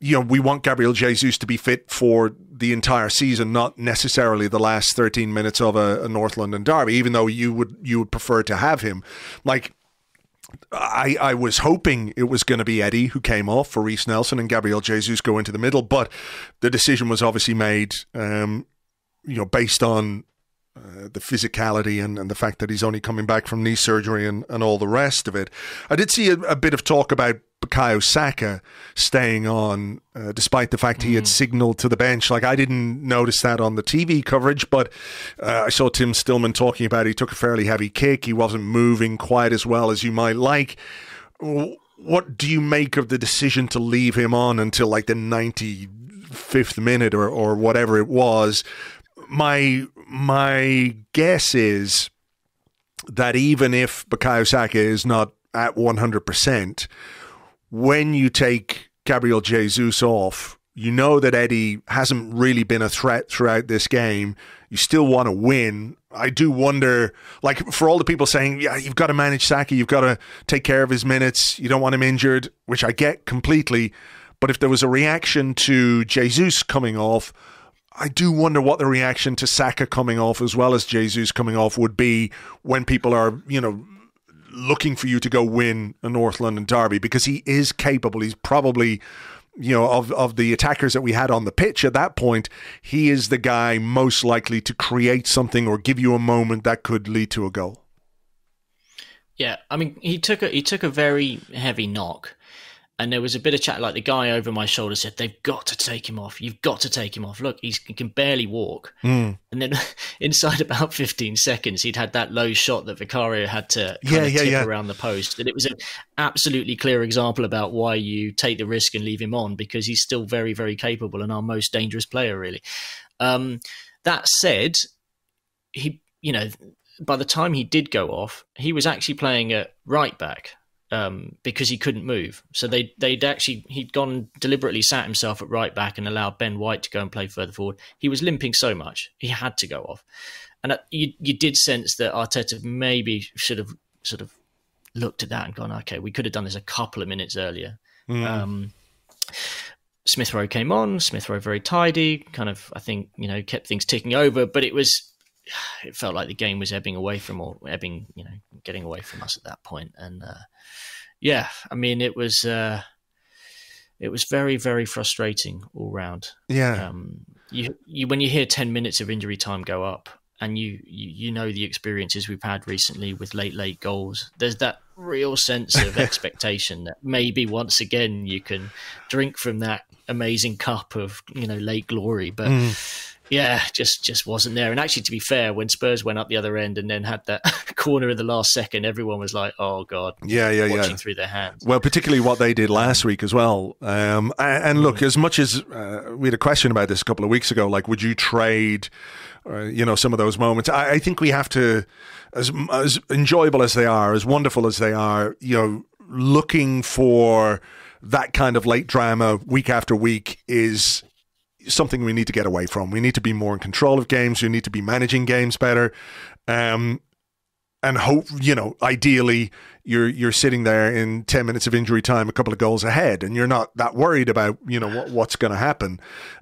we want Gabriel Jesus to be fit for the entire season, not necessarily the last 13 minutes of a North London derby, even though you would prefer to have him. Like, I was hoping it was going to be Eddie who came off for Reece Nelson and Gabriel Jesus go into the middle, but the decision was obviously made, based on the physicality and the fact that he's only coming back from knee surgery and all the rest of it. I did see a bit of talk about Bukayo Saka staying on, despite the fact he had signalled to the bench. Like, I didn't notice that on the TV coverage, but I saw Tim Stillman talking about he took a fairly heavy kick. He wasn't moving quite as well as you might like. What do you make of the decision to leave him on until like the 95th minute or whatever it was? My guess is that even if Bukayo Saka is not at 100%, when you take Gabriel Jesus off, you know that Eddie hasn't really been a threat throughout this game. You still want to win. I do wonder, like, for all the people saying, yeah, you've got to manage Saka, you've got to take care of his minutes, you don't want him injured, which I get completely. But if there was a reaction to Jesus coming off, I do wonder what the reaction to Saka coming off as well as Jesus coming off would be when people are, looking for you to go win a North London derby, because he is capable. He's probably, of the attackers that we had on the pitch at that point, he is the guy most likely to create something or give you a moment that could lead to a goal. Yeah, I mean, he took a very heavy knock. And there was a bit of chat, like the guy over my shoulder said, they've got to take him off. You've got to take him off. Look, he can barely walk. And then inside about 15 seconds, he'd had that low shot that Vicario had to tip around the post. And it was an absolutely clear example about why you take the risk and leave him on, because he's still very, very capable and our most dangerous player, really. That said, he, by the time he did go off, he was actually playing at right back. Because he couldn't move. So he'd gone deliberately sat himself at right back and allowed Ben White to go and play further forward. He was limping so much, he had to go off. And you did sense that Arteta maybe should have sort of looked at that and gone, okay, we could have done this a couple of minutes earlier. Smith Rowe came on, Smith Rowe very tidy, kind of, I think, kept things ticking over, but it felt like the game was getting away from us at that point. And I mean, it was very, very frustrating all round. Yeah. When you hear 10 minutes of injury time go up, and you know the experiences we've had recently with late goals, there's that real sense of expectation that maybe once again you can drink from that amazing cup of late glory, but. Yeah, just wasn't there. And actually, to be fair, when Spurs went up the other end and then had that corner in the last second, everyone was like, "Oh God!" Watching through their hands. Well, particularly what they did last week as well. And look, as much as we had a question about this a couple of weeks ago, like, would you trade, some of those moments? I think we have to, as enjoyable as they are, as wonderful as they are, looking for that kind of late drama week after week is something we need to get away from. We need to be more in control of games. We need to be managing games better. And hope, ideally you're sitting there in 10 minutes of injury time, a couple of goals ahead, and you're not that worried about, what's going to happen.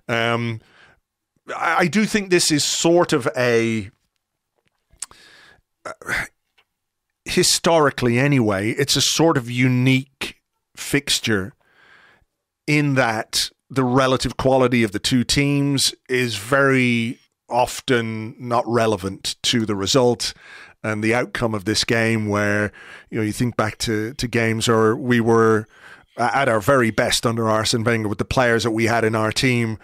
I do think this is sort of historically anyway, it's a sort of unique fixture in that the relative quality of the two teams is very often not relevant to the result and the outcome of this game, where you think back to games where we were at our very best under Arsene Wenger with the players that we had in our team,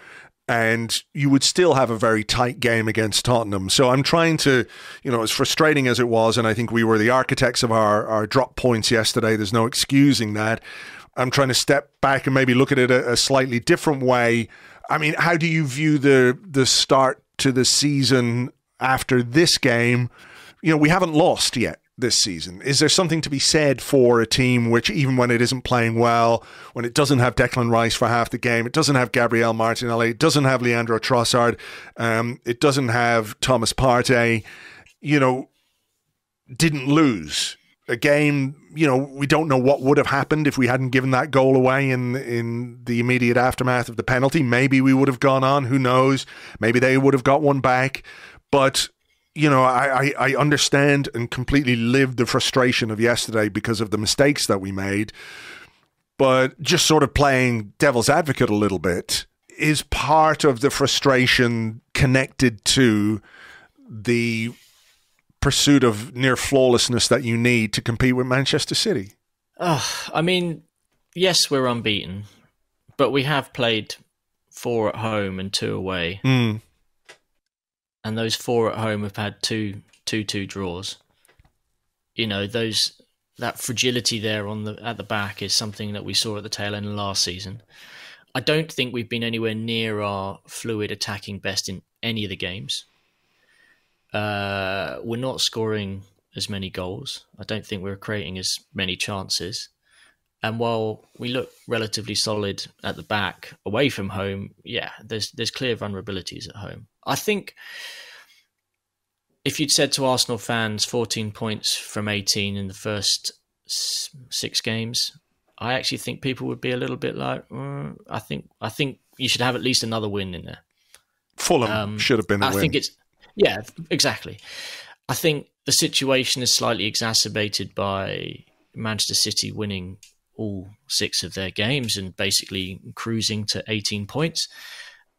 and you would still have a very tight game against Tottenham. So I'm trying to, as frustrating as it was, and I think we were the architects of our drop points yesterday, there's no excusing that. I'm trying to step back and maybe look at it a slightly different way. I mean, how do you view the start to the season after this game? We haven't lost yet this season. Is there something to be said for a team which, even when it isn't playing well, when it doesn't have Declan Rice for half the game, it doesn't have Gabriel Martinelli, it doesn't have Leandro Trossard, it doesn't have Thomas Partey, didn't lose a game, we don't know what would have happened if we hadn't given that goal away in the immediate aftermath of the penalty. Maybe we would have gone on. Who knows? Maybe they would have got one back. But, I understand and completely lived the frustration of yesterday because of the mistakes that we made. But just sort of playing devil's advocate a little bit, is part of the frustration connected to the pursuit of near flawlessness that you need to compete with Manchester City? I mean, yes, we're unbeaten, but we have played 4 at home and 2 away. And those 4 at home have had 2-2 draws. That fragility there at the back is something that we saw at the tail end of last season. I don't think we've been anywhere near our fluid attacking best in any of the games. We're not scoring as many goals. I don't think we're creating as many chances. And while we look relatively solid at the back away from home, there's clear vulnerabilities at home. I think if you'd said to Arsenal fans 14 points from 18 in the first 6 games, I actually think people would be a little bit like, I think you should have at least another win in there. Fulham should have been a win. I think exactly. I think the situation is slightly exacerbated by Manchester City winning all 6 of their games and basically cruising to 18 points.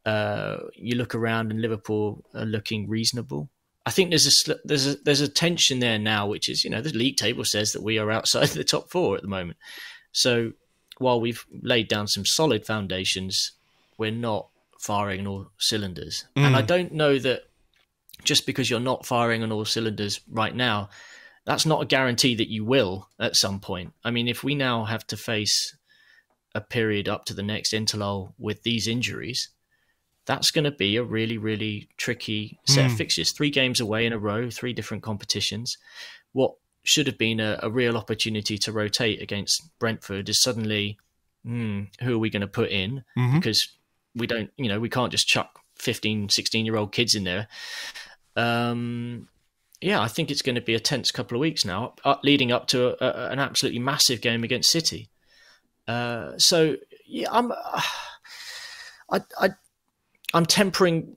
You look around and Liverpool are looking reasonable. I think there's a tension there now, which is, the league table says that we are outside the top 4 at the moment. So while we've laid down some solid foundations, we're not firing on all cylinders. And I don't know that just because you're not firing on all cylinders right now, that's not a guarantee that you will at some point. I mean, if we now have to face a period up to the next interlull with these injuries, that's going to be a really, really tricky set of fixtures. 3 games away in a row, 3 different competitions. What should have been a real opportunity to rotate against Brentford is suddenly, who are we going to put in? Because we don't, we can't just chuck 15, 16-year-old kids in there. I think it's going to be a tense couple of weeks now, leading up to an absolutely massive game against City. I'm tempering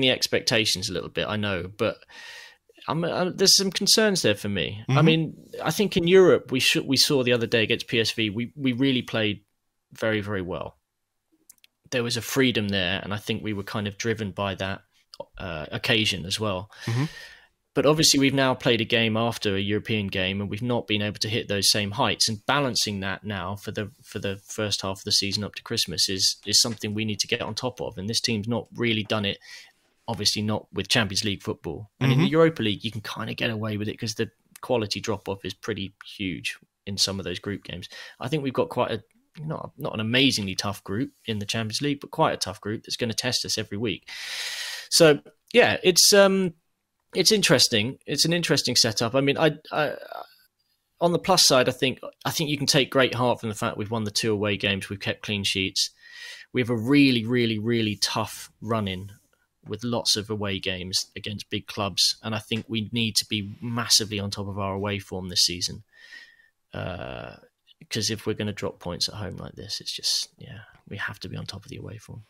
the expectations a little bit, I know, but there's some concerns there for me. I mean, I think in Europe we saw the other day against PSV, we really played very, very well. There was a freedom there, and I think we were kind of driven by that occasion as well. But obviously we've now played a game after a European game, and we've not been able to hit those same heights. And balancing that now for the first half of the season up to Christmas is something we need to get on top of. And this team's not really done it. Obviously not with Champions League football. And in the Europa League, you can kind of get away with it because the quality drop-off is pretty huge in some of those group games. I think we've got quite not an amazingly tough group in the Champions League, but quite a tough group that's going to test us every week. So, yeah, it's interesting. It's an interesting setup. I mean, I on the plus side, I think you can take great heart from the fact we've won the 2 away games. We've kept clean sheets. We have a really, really, really tough run-in with lots of away games against big clubs. And I think we need to be massively on top of our away form this season. Because if we're going to drop points at home like this, it's just, we have to be on top of the away form.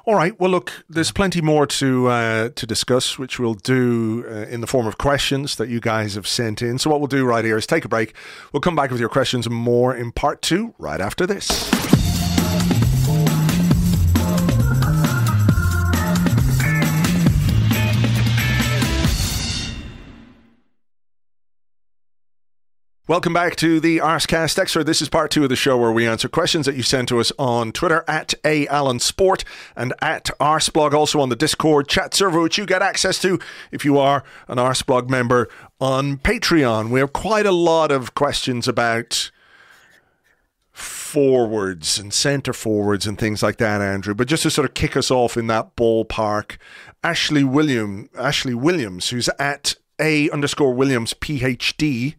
All right. Well, look, there's plenty more to discuss, which we'll do in the form of questions that you guys have sent in. So what we'll do right here is take a break. We'll come back with your questions and more in part 2 right after this. Welcome back to the Arsecast Extra. This is part 2 of the show where we answer questions that you send to us on Twitter at @AllenSport and at Arseblog, also on the Discord chat server, which you get access to if you are an Arseblog member on Patreon. We have quite a lot of questions about forwards and centre forwards and things like that, Andrew. But just to sort of kick us off in that ballpark, Ashley Williams, who's at @A_Williams PhD,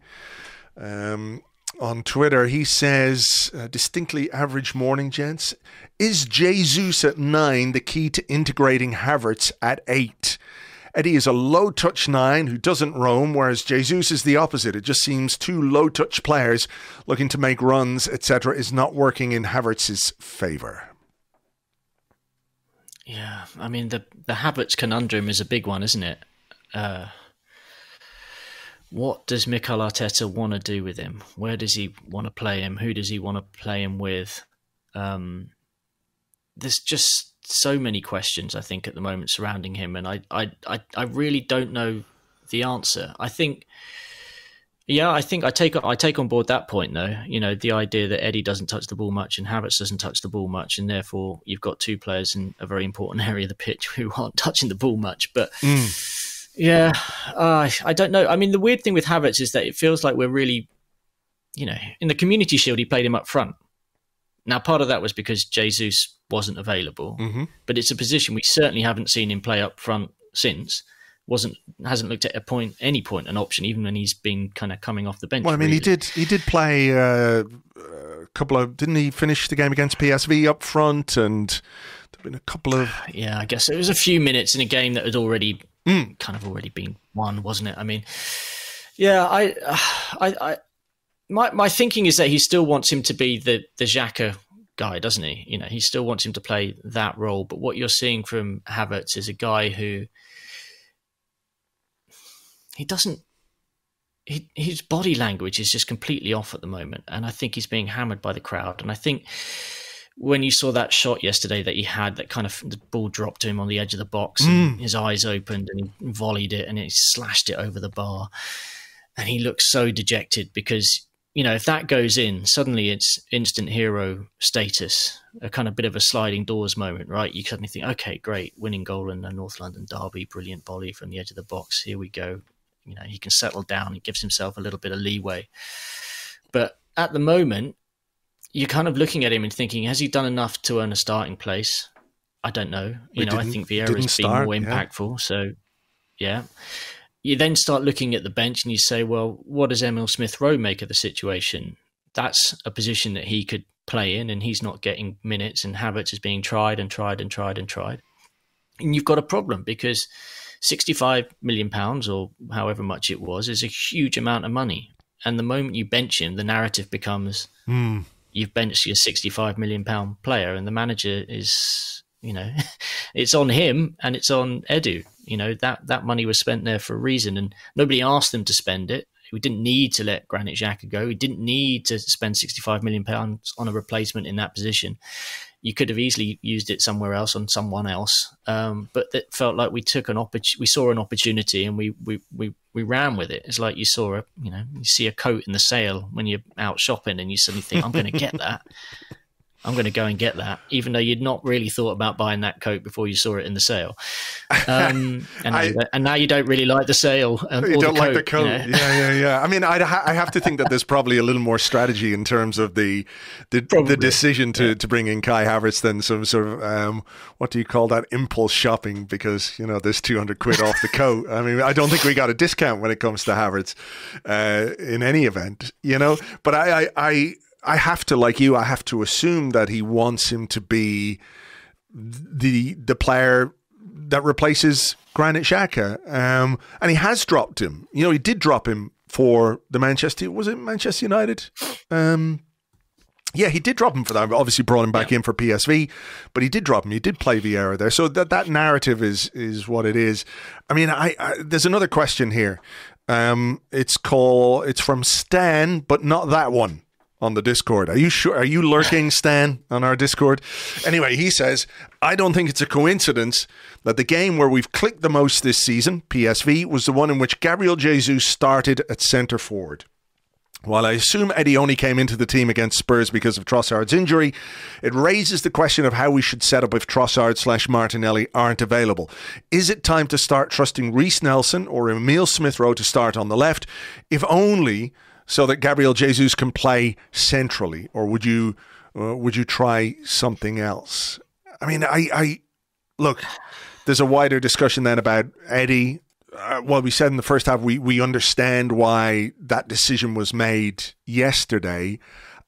on Twitter, he says, distinctly average morning, gents. Is Jesus at 9 the key to integrating Havertz at 8? Eddie is a low-touch 9 who doesn't roam, whereas Jesus is the opposite. It just seems 2 low-touch players looking to make runs, etc. is not working in Havertz's favour. Yeah, I mean, the Havertz conundrum is a big one, isn't it? What does Mikel Arteta want to do with him? Where does he want to play him? Who does he want to play him with? There's just so many questions, I think, at the moment surrounding him, and I really don't know the answer. I think I take on board that point, though. The idea that Eddie doesn't touch the ball much and Havertz doesn't touch the ball much, and therefore you've got 2 players in a very important area of the pitch who aren't touching the ball much, but. Yeah, I don't know. I mean, the weird thing with Havertz is that it feels like we're really, in the Community Shield, he played him up front. Now, part of that was because Jesus wasn't available, but it's a position we certainly haven't seen him play up front since. Hasn't looked at any point an option, even when he's been kind of coming off the bench. Well, I mean, really. he did play a couple of. Didn't he finish the game against PSV up front? And there've been a couple of. Yeah, I guess it was a few minutes in a game that had already. Kind of already been won, wasn't it? I mean, yeah, my thinking is that he still wants him to be the Xhaka guy, doesn't he? You know, he still wants him to play that role. But what you're seeing from Havertz is a guy who his body language is just completely off at the moment. And I think he's being hammered by the crowd. And I think when you saw that shot yesterday that he had, that kind of the ball dropped to him on the edge of the box and his eyes opened and he volleyed it and he slashed it over the bar. And he looks so dejected because, you know, if that goes in, suddenly it's instant hero status, a kind of bit of a sliding doors moment, right? You suddenly think, okay, great, winning goal in the North London derby, brilliant volley from the edge of the box. Here we go. You know, he can settle down. He gives himself a little bit of leeway. But at the moment, you're kind of looking at him and thinking, has he done enough to earn a starting place? I don't know. You know, I think Vieira's been more impactful. Yeah. So, yeah. You then start looking at the bench and you say, well, what does Emil Smith-Rowe make of the situation? That's a position that he could play in and he's not getting minutes and Havertz is being tried and tried and tried and tried. And you've got a problem because £65 million or however much it was is a huge amount of money. And the moment you bench him, the narrative becomes you've benched your £65 million player and the manager is, you know, it's on him and it's on Edu. You know, that money was spent there for a reason and nobody asked them to spend it. We didn't need to let Granit Xhaka go. We didn't need to spend £65 million on a replacement in that position. You could have easily used it somewhere else on someone else. But it felt like we saw an opportunity and we ran with it. It's like you see a coat in the sale when you're out shopping and you suddenly think, I'm going to get that. I'm going to go and get that, even though you'd not really thought about buying that coat before you saw it in the sale. And now you don't really like the sale. You don't like the coat. You know? Yeah. I mean, I have to think that there's probably a little more strategy in terms of the decision to bring in Kai Havertz than some sort of, what do you call that, impulse shopping because, you know, there's 200 quid off the coat. I mean, I don't think we got a discount when it comes to Havertz in any event, you know. But I have to, like you, I have to assume that he wants him to be the player that replaces Granit Xhaka. And he has dropped him. You know, he did drop him for the Manchester United? Yeah, he did drop him for that. Obviously brought him back in for PSV, but he did drop him. He did play Vieira there. So that narrative is what it is. I mean, there's another question here. It's from Stan, but not that one. On the Discord. Are you sure? Are you lurking, Stan, on our Discord? Anyway, he says, I don't think it's a coincidence that the game where we've clicked the most this season, PSV, was the one in which Gabriel Jesus started at centre forward. While I assume Eddie only came into the team against Spurs because of Trossard's injury, it raises the question of how we should set up if Trossard/Martinelli aren't available. Is it time to start trusting Reece Nelson or Emil Smith-Rowe to start on the left, if only so that Gabriel Jesus can play centrally, or would you try something else? I mean, I look. There's a wider discussion then about Eddie. Well, we said in the first half we understand why that decision was made yesterday.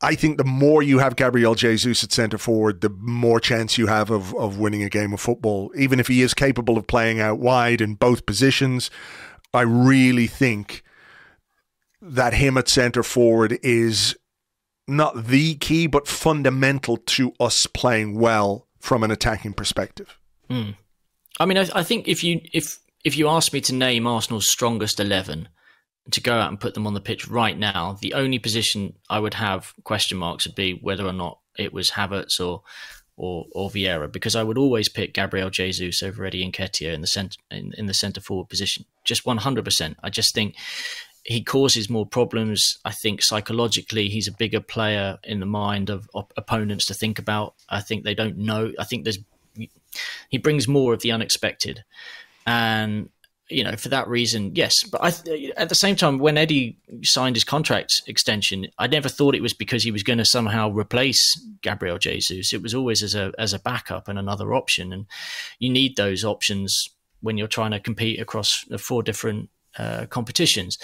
I think the more you have Gabriel Jesus at centre forward, the more chance you have of winning a game of football, even if he is capable of playing out wide in both positions. I really think that him at centre forward is not the key, but fundamental to us playing well from an attacking perspective. I mean, I think if you ask me to name Arsenal's strongest 11, to go out and put them on the pitch right now, the only position I would have question marks would be whether or not it was Havertz or Vieira, because I would always pick Gabriel Jesus over Eddie Nketiah in the centre forward position, just 100%. I just think he causes more problems. I think psychologically he's a bigger player in the mind of opponents to think about. I think they don't know. I think he brings more of the unexpected. And, you know, for that reason, yes. But at the same time, when Eddie signed his contract extension, I never thought it was because he was going to somehow replace Gabriel Jesus. It was always as a backup and another option. And you need those options when you're trying to compete across 4 different competitions.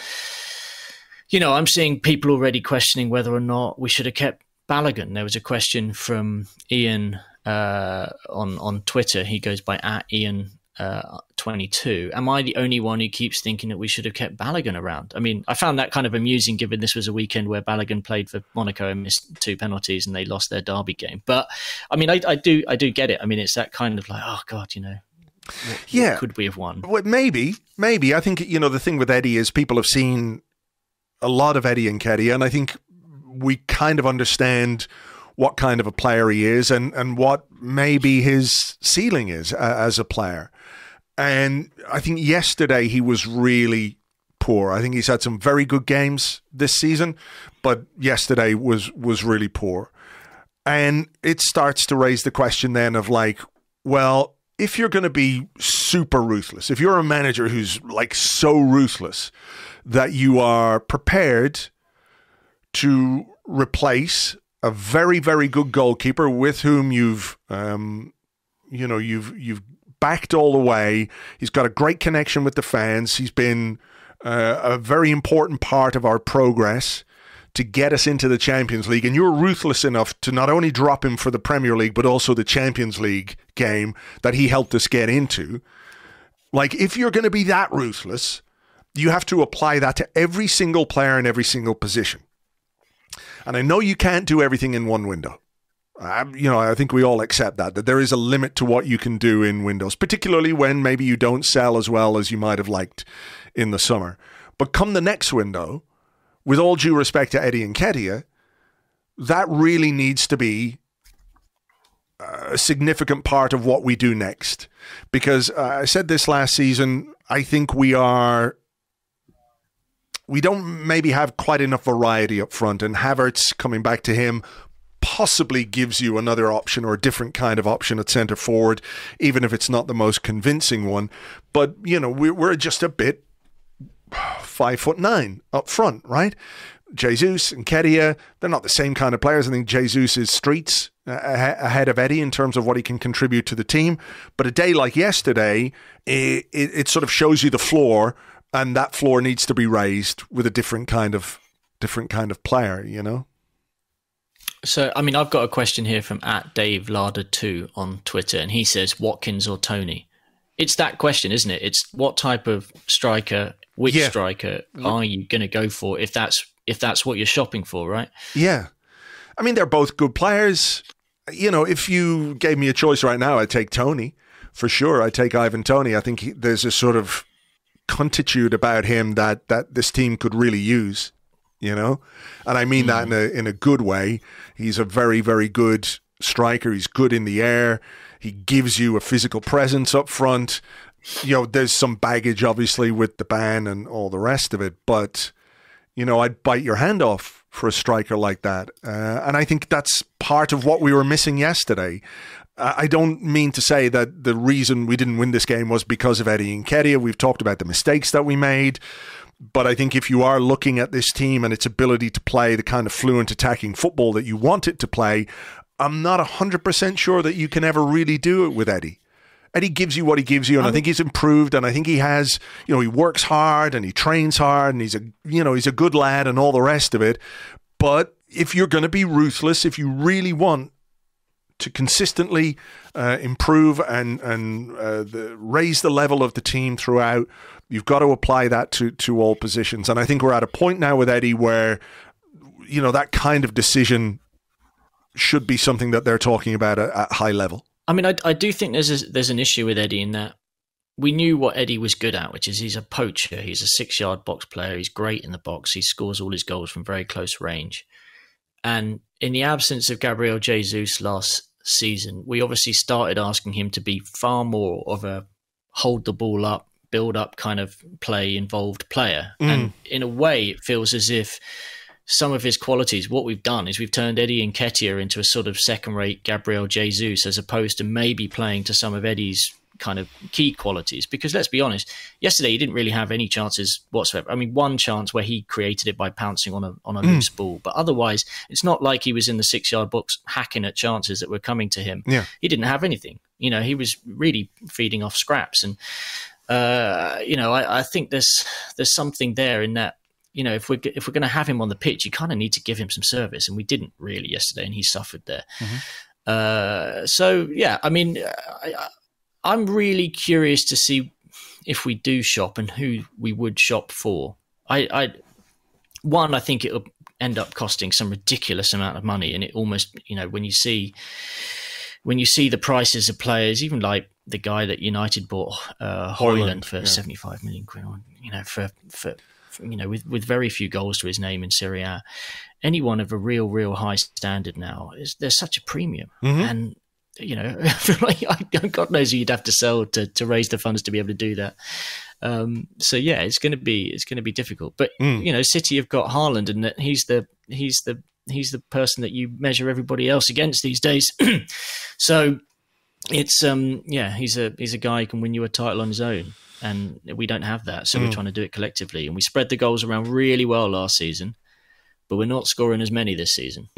You know, I'm seeing people already questioning whether or not we should have kept Balogun. There was a question from Ian on Twitter. He goes by @Ian 22. Am I the only one who keeps thinking that we should have kept Balogun around? I mean, I found that kind of amusing given this was a weekend where Balogun played for Monaco and missed 2 penalties and they lost their derby game. But I mean, I do get it. I mean, it's that kind of like, oh God, what could we have won? Well, maybe. I think, the thing with Eddie is people have seen a lot of Eddie Nketiah, and I think we kind of understand what kind of a player he is and what maybe his ceiling is as a player. And I think yesterday he was really poor. I think he's had some very good games this season, but yesterday was really poor. And it starts to raise the question then of like, well, if you're going to be super ruthless, if you're a manager who's like so ruthless that you are prepared to replace a very, very good goalkeeper with whom you've backed all the way. He's got a great connection with the fans. He's been a very important part of our progress to get us into the Champions League. And you're ruthless enough to not only drop him for the Premier League, but also the Champions League game that he helped us get into. Like, if you're going to be that ruthless, you have to apply that to every single player in every single position. And I know you can't do everything in one window. I think we all accept that there is a limit to what you can do in windows, particularly when maybe you don't sell as well as you might have liked in the summer. But come the next window, with all due respect to Eddie Nketiah, that really needs to be a significant part of what we do next. Because I said this last season, I think we don't maybe have quite enough variety up front, and Havertz coming back to him possibly gives you another option or a different kind of option at centre forward, even if it's not the most convincing one. But, we're just a bit 5'9" up front, right? Jesus and Nketiah, they're not the same kind of players. I think Jesus is streets ahead of Eddie in terms of what he can contribute to the team. But a day like yesterday, it sort of shows you the floor, and that floor needs to be raised with a different kind of player, So, I mean, I've got a question here from @DaveLarder2 on Twitter, and he says, Watkins or Tony? It's that question, isn't it? It's what type of striker, striker are you going to go for if that's what you're shopping for, right? Yeah. I mean, they're both good players. If you gave me a choice right now, I'd take Tony. For sure, I'd take Ivan Toney. I think there's a sort of contitude about him that this team could really use, and I mean that in a good way. He's a very, very good striker. He's good in the air. He gives you a physical presence up front. There's some baggage obviously with the ban and all the rest of it, but I'd bite your hand off for a striker like that, and I think that's part of what we were missing yesterday. I don't mean to say that the reason we didn't win this game was because of Eddie Nketiah. We've talked about the mistakes that we made. But I think if you are looking at this team and its ability to play the kind of fluent attacking football that you want it to play, I'm not 100% sure that you can ever really do it with Eddie. Eddie gives you what he gives you, and I think he's improved, and I think he has, he works hard and he trains hard, and he's a good lad and all the rest of it. But if you're going to be ruthless, if you really want to consistently improve and raise the level of the team throughout, you've got to apply that to all positions. And I think we're at a point now with Eddie where, that kind of decision should be something that they're talking about at high level. I mean, I do think there's an issue with Eddie in that we knew what Eddie was good at, which is he's a poacher. He's a 6-yard box player. He's great in the box. He scores all his goals from very close range. And in the absence of Gabriel Jesus last season, we obviously started asking him to be far more of a hold the ball up, build up kind of play involved player. And in a way, it feels as if some of his qualities, what we've done is we've turned Eddie Nketiah into a sort of second-rate Gabriel Jesus, as opposed to maybe playing to some of Eddie's kind of key qualities. Because let's be honest, yesterday he didn't really have any chances whatsoever. I mean, one chance where he created it by pouncing on a loose ball, but otherwise it's not like he was in the 6-yard box hacking at chances that were coming to him. Yeah. He didn't have anything. He was really feeding off scraps. And I think there's something there in that. If we're going to have him on the pitch, you kind of need to give him some service, and we didn't really yesterday, and he suffered there. So yeah, I mean, I'm really curious to see if we do shop and who we would shop for. I think it'll end up costing some ridiculous amount of money, and it almost, when you see the prices of players, even like the guy that United bought, Højlund, for 75 million quid, for with very few goals to his name in Serie A, anyone of a real high standard now, there's such a premium. And God knows who you'd have to sell to raise the funds to be able to do that. So yeah, it's going to be difficult. But City have got Haaland, and that he's the person that you measure everybody else against these days. So it's he's a guy who can win you a title on his own, and we don't have that. So we're trying to do it collectively, and we spread the goals around really well last season, but we're not scoring as many this season.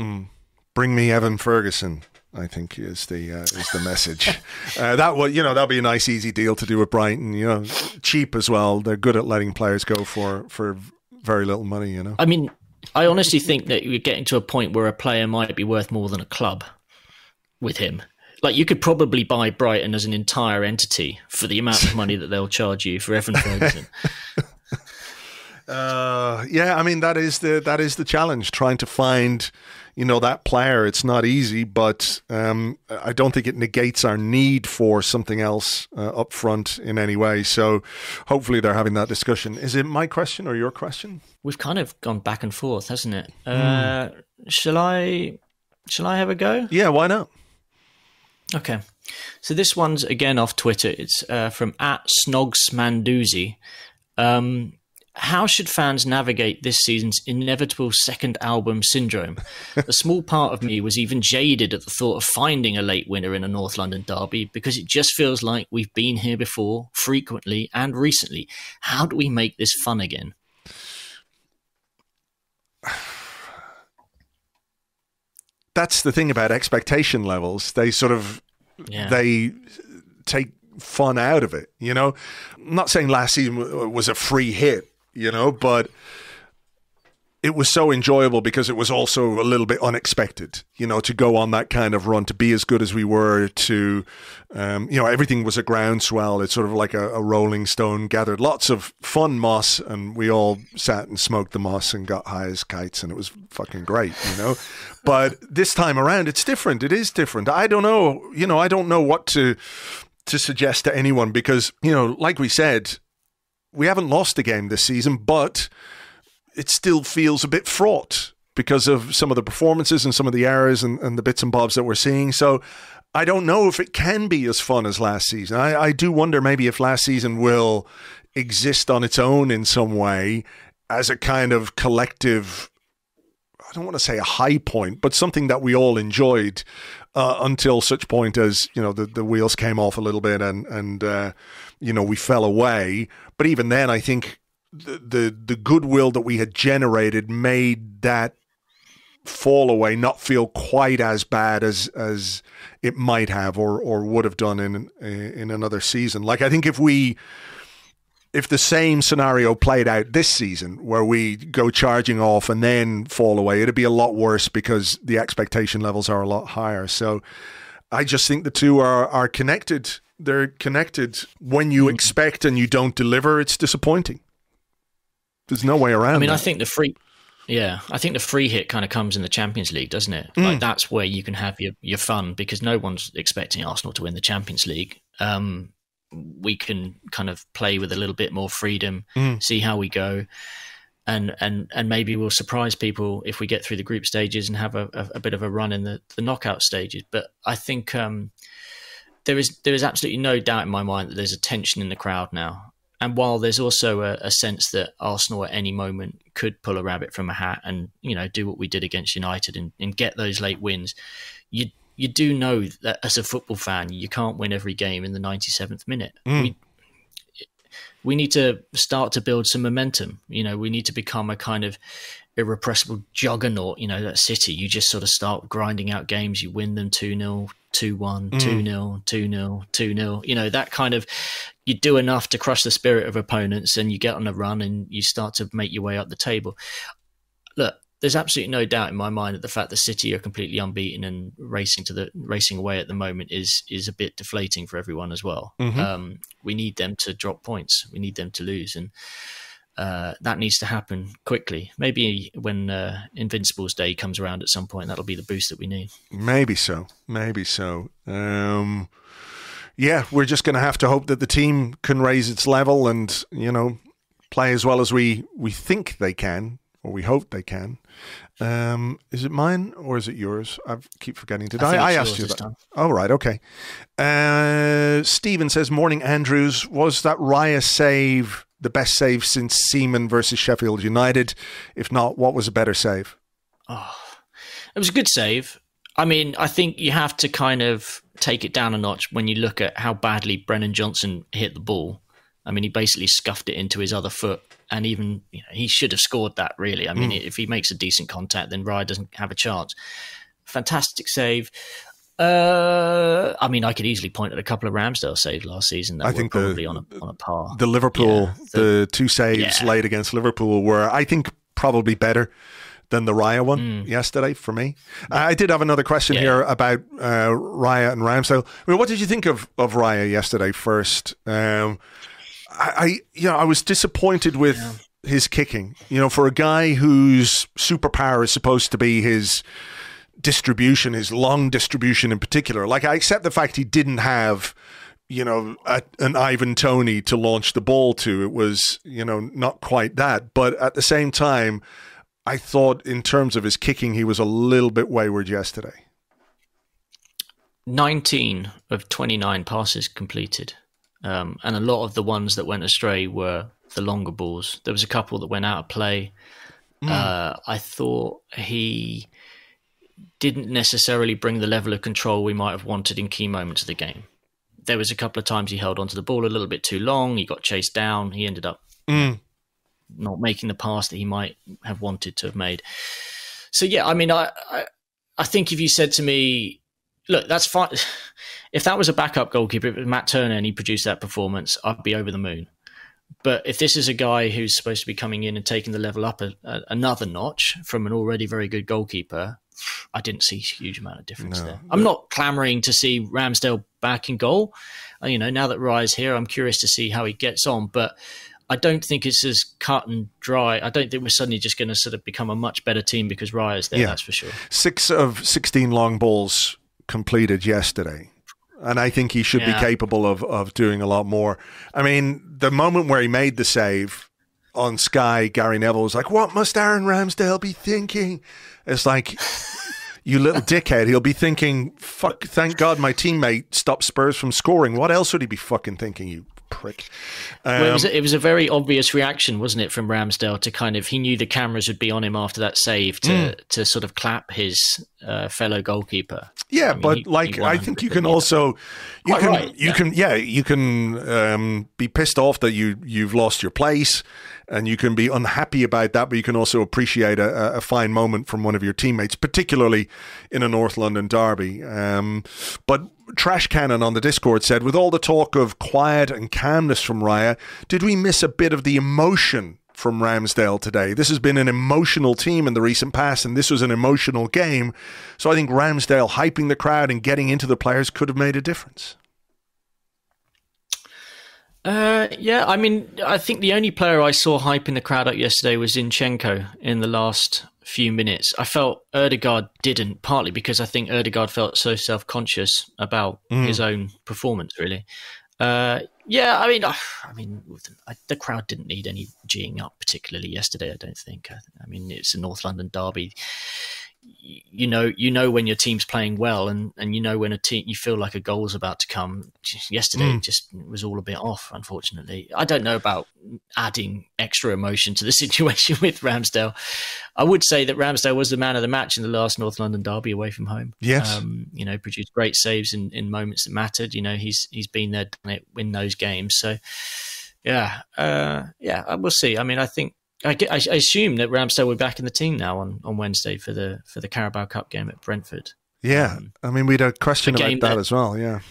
Bring me Evan Ferguson, I think is the message. That'll be a nice easy deal to do with Brighton. Cheap as well. They're good at letting players go for very little money. I mean, I honestly think that you're getting to a point where a player might be worth more than a club with him. Like, you could probably buy Brighton as an entire entity for the amount of money that they'll charge you for Evan Ferguson. I mean, that is the challenge, trying to find that player. It's not easy, but I don't think it negates our need for something else up front in any way. So hopefully they're having that discussion. Is it my question or your question? We've kind of gone back and forth, hasn't it? Shall I have a go? Yeah, why not? Okay. So this one's again off Twitter. It's from @Snogsmanduzi. How should fans navigate this season's inevitable second album syndrome? A small part of me was even jaded at the thought of finding a late winner in a North London derby, because it just feels like we've been here before, frequently and recently. How do we make this fun again? That's the thing about expectation levels. They sort of they take fun out of it. I'm not saying last season was a free hit, but it was so enjoyable because it was also a little bit unexpected, to go on that kind of run, to be as good as we were, to, everything was a groundswell. It's sort of like a rolling stone gathered lots of fun moss, and we all sat and smoked the moss and got high as kites, and it was fucking great, But this time around, it's different. It is different. I don't know, I don't know what to suggest to anyone, because, like we said, we haven't lost a game this season, but it still feels a bit fraught because of some of the performances and some of the errors and the bits and bobs that we're seeing. So I don't know if it can be as fun as last season. I do wonder maybe if last season will exist on its own in some way as a kind of collective, I don't want to say a high point, but something that we all enjoyed until such point as, the wheels came off a little bit and we fell away. But even then, I think the goodwill that we had generated made that fall away not feel quite as bad as it might have or would have done in another season. Like, I think if the same scenario played out this season, where we go charging off and then fall away, it'd be a lot worse because the expectation levels are a lot higher. So I just think the two are connected. They're connected. When you expect and you don't deliver, it's disappointing. There's no way around it. I think the free hit kind of comes in the Champions League, doesn't it? Like, that's where you can have your fun, because no one's expecting Arsenal to win the Champions League. We can kind of play with a little bit more freedom, see how we go, and maybe we'll surprise people if we get through the group stages and have a bit of a run in the knockout stages. But I think there is absolutely no doubt in my mind that there's a tension in the crowd now. And while there's also a sense that Arsenal at any moment could pull a rabbit from a hat and, do what we did against United and get those late wins, you do know that as a football fan, you can't win every game in the 97th minute. We need to start to build some momentum. We need to become a kind of irrepressible juggernaut. That City, you just sort of start grinding out games. You win them 2-0, 2-1, 2-0, 2-0, 2-0. That kind of, you do enough to crush the spirit of opponents and you get on a run and you start to make your way up the table. Look, there's absolutely no doubt in my mind that the fact that City are completely unbeaten and racing away at the moment is a bit deflating for everyone as well. Mm-hmm. We need them to drop points. We need them to lose, and that needs to happen quickly. Maybe when Invincibles Day comes around at some point, that'll be the boost that we need. Maybe so. Yeah, we're just going to have to hope that the team can raise its level and, play as well as we think they can, or we hope they can. Is it mine or is it yours? I keep forgetting. I asked you that? Oh, right. Okay. Stephen says, morning, Andrews. Was that Raya save the best save since Seaman versus Sheffield United? If not, what was a better save? Oh, it was a good save. I mean, I think you have to kind of take it down a notch when you look at how badly Brennan Johnson hit the ball. I mean, he basically scuffed it into his other foot, and even he should have scored that, really. I mean, if he makes a decent contact, then Raya doesn't have a chance. Fantastic save. I mean, I could easily point at a couple of Ramsdale saves last season that were probably on a par. The Liverpool, the two saves laid against Liverpool were, I think, probably better than the Raya one yesterday for me. I did have another question here about Raya and Ramsdale. I mean, what did you think of Raya yesterday first? I was disappointed with his kicking. For a guy whose superpower is supposed to be his distribution, his long distribution in particular. Like, I accept the fact he didn't have, an Ivan Toney to launch the ball to. It was, not quite that. But at the same time, I thought in terms of his kicking, he was a little bit wayward yesterday. 19 of 29 passes completed. And a lot of the ones that went astray were the longer balls. There was a couple that went out of play. I thought he didn't necessarily bring the level of control we might have wanted in key moments of the game. There was a couple of times he held onto the ball a little bit too long. He got chased down. He ended up not making the pass that he might have wanted to have made. So, yeah, I mean, I think if you said to me, look, that's fine. If that was a backup goalkeeper, if it was Matt Turner and he produced that performance, I'd be over the moon. But if this is a guy who's supposed to be coming in and taking the level up another notch from an already very good goalkeeper, I didn't see a huge amount of difference there. I'm not clamouring to see Ramsdale back in goal. Now that Raya's here, I'm curious to see how he gets on. But I don't think it's as cut and dry. I don't think we're suddenly just going to sort of become a much better team because Raya's there, that's for sure. 6 of 16 long balls completed yesterday. And I think he should be capable of doing a lot more. I mean, the moment where he made the save on Sky, Gary Neville was like, what must Aaron Ramsdale be thinking? It's like, you little dickhead. He'll be thinking, fuck, thank God my teammate stopped Spurs from scoring. What else would he be fucking thinking, you prick? Well, it was a very obvious reaction, wasn't it, from Ramsdale to kind of, he knew the cameras would be on him after that save to sort of clap his fellow goalkeeper. Yeah, I think you can also, you can be pissed off that you've lost your place, and you can be unhappy about that, but you can also appreciate a fine moment from one of your teammates, particularly in a North London derby. But Trash Cannon on the Discord said, with all the talk of quiet and calmness from Raya, did we miss a bit of the emotion from Ramsdale today? This has been an emotional team in the recent past, and this was an emotional game. So I think Ramsdale hyping the crowd and getting into the players could have made a difference. I mean, I think the only player I saw hyping the crowd up yesterday was Zinchenko in the last few minutes. I felt Ødegaard didn't, partly because I think Ødegaard felt so self-conscious about his own performance, really. The crowd didn't need any G'ing up particularly yesterday, I don't think. I mean, it's a North London derby. You know when your team's playing well, and when a team, you feel like a goal's about to come. Yesterday just was all a bit off, unfortunately. I don't know about adding extra emotion to the situation with Ramsdale. I would say that Ramsdale was the man of the match in the last North London derby away from home. Yes. Produced great saves in moments that mattered. He's been there, done it, win those games. So we'll see. I mean, I think I assume that Ramsdale will be back in the team now on Wednesday for the Carabao Cup game at Brentford. Yeah, I mean, we had a question about that as well, yeah.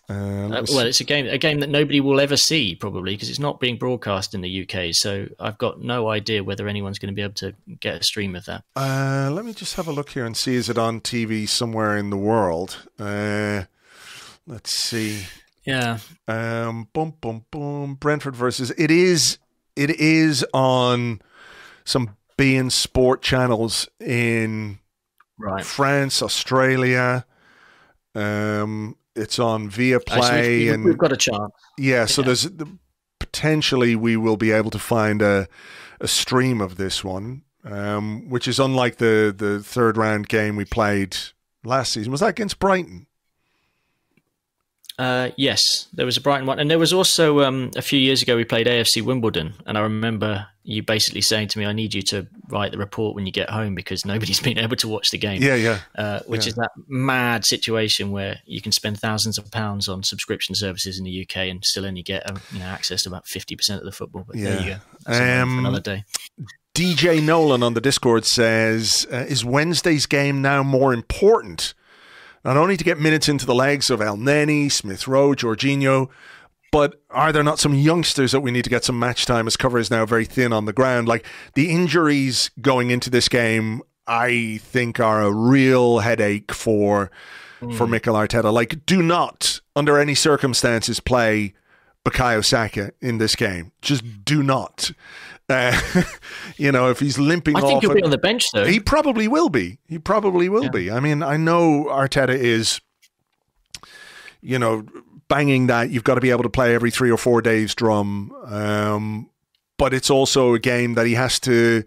Well, it's a game that nobody will ever see, probably, because it's not being broadcast in the UK. So I've got no idea whether anyone's going to be able to get a stream of that. Let me just have a look here and see, is it on TV somewhere in the world? Let's see. Yeah. Brentford versus... It is on some beIN Sport channels in France, Australia. It's on Viaplay, and we've got a chance. Yeah, so there's potentially we will be able to find a stream of this one, which is unlike the third round game we played last season. Was that against Brighton? Yes, there was a Brighton one, and there was also a few years ago we played AFC Wimbledon, and I remember you basically saying to me, "I need you to write the report when you get home because nobody's been able to watch the game." Which is that mad situation where you can spend thousands of pounds on subscription services in the UK and still only get access to about 50% of the football. But there you go. That's for another day. DJ Nolan on the Discord says, "Is Wednesday's game now more important? Not only to get minutes into the legs of El Neni, Smith Rowe, Jorginho, but are there not some youngsters that we need to get some match time as cover is now very thin on the ground? Like the injuries going into this game, I think are a real headache for Mikel Arteta. Like, do not, under any circumstances, play Bukayo Saka in this game. Just do not. If he's limping off... I think he'll be on the bench, though. He probably will be. Be. I mean, I know Arteta is, banging that you've got to be able to play every 3 or 4 days drum. But it's also a game that he has to,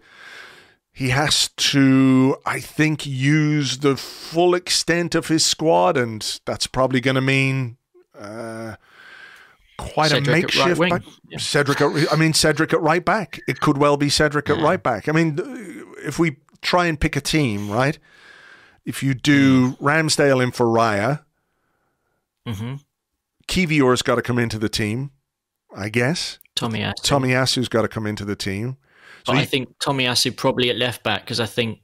I think, use the full extent of his squad, and that's probably going to mean... quite Cedric a makeshift back. Yeah. Cedric at right back. It could well be Cedric at right back. I mean, if we try and pick a team, right? If you do Ramsdale in for Raya, Kivior's got to come into the team, I guess. Tomiyasu's got to come into the team. So I think Tomiyasu probably at left back because I think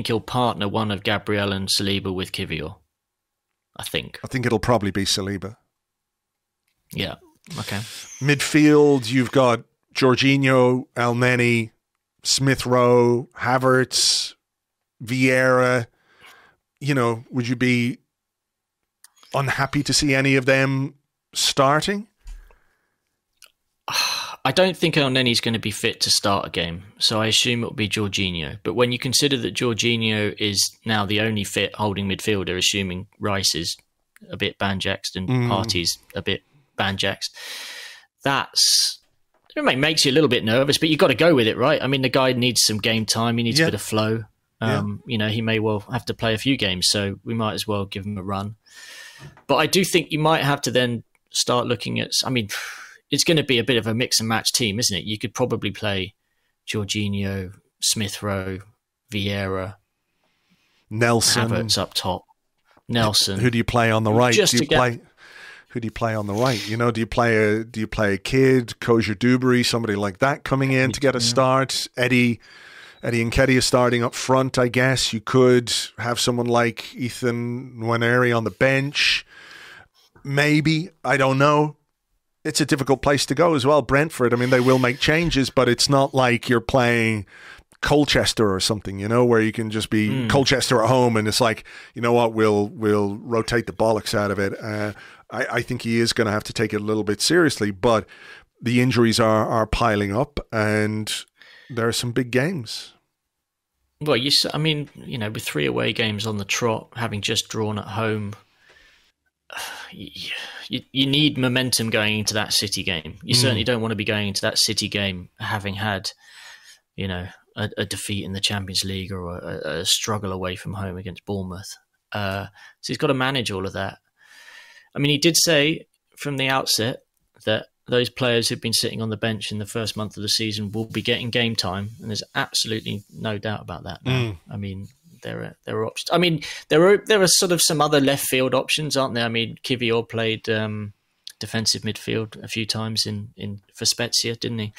he'll partner one of Gabriel and Saliba with Kivior. I think it'll probably be Saliba. Yeah. Okay. Midfield, you've got Jorginho, El Neni, Smith Rowe, Havertz, Vieira. Would you be unhappy to see any of them starting? I don't think El Neni's going to be fit to start a game, so I assume it'll be Jorginho. But when you consider that Jorginho is now the only fit holding midfielder, assuming Rice is a bit banjaxed and Partey's a bit banjaxed, it makes you a little bit nervous, but you've got to go with it, right? I mean, the guy needs some game time. He needs a bit of flow. He may well have to play a few games, so we might as well give him a run. But I do think you might have to then start looking at... I mean, it's going to be a bit of a mix and match team, isn't it? You could probably play Jorginho, Smith Rowe, Vieira, Nelson, Havertz up top. Nelson. Who do you play on the right? Who do you play on the right? Do you play a kid, Kosher Dubry, somebody like that coming in to get a start? Eddie Nketiah starting up front, I guess. You could have someone like Ethan Nwaneri on the bench. Maybe. I don't know. It's a difficult place to go as well. Brentford, I mean, they will make changes, but it's not like you're playing Colchester or something, where you can just be Colchester at home and it's like, you know what, we'll rotate the bollocks out of it. I think he is going to have to take it a little bit seriously, but the injuries are piling up and there are some big games. Well, with 3 away games on the trot, having just drawn at home, you need momentum going into that City game. You certainly don't want to be going into that City game having had, a defeat in the Champions League or a struggle away from home against Bournemouth. So he's got to manage all of that. I mean, he did say from the outset that those players who've been sitting on the bench in the first month of the season will be getting game time, and there's absolutely no doubt about that now. I mean, there are options. I mean, there are sort of some other left field options, aren't there? I mean, Kivior played defensive midfield a few times for Spezia, didn't he?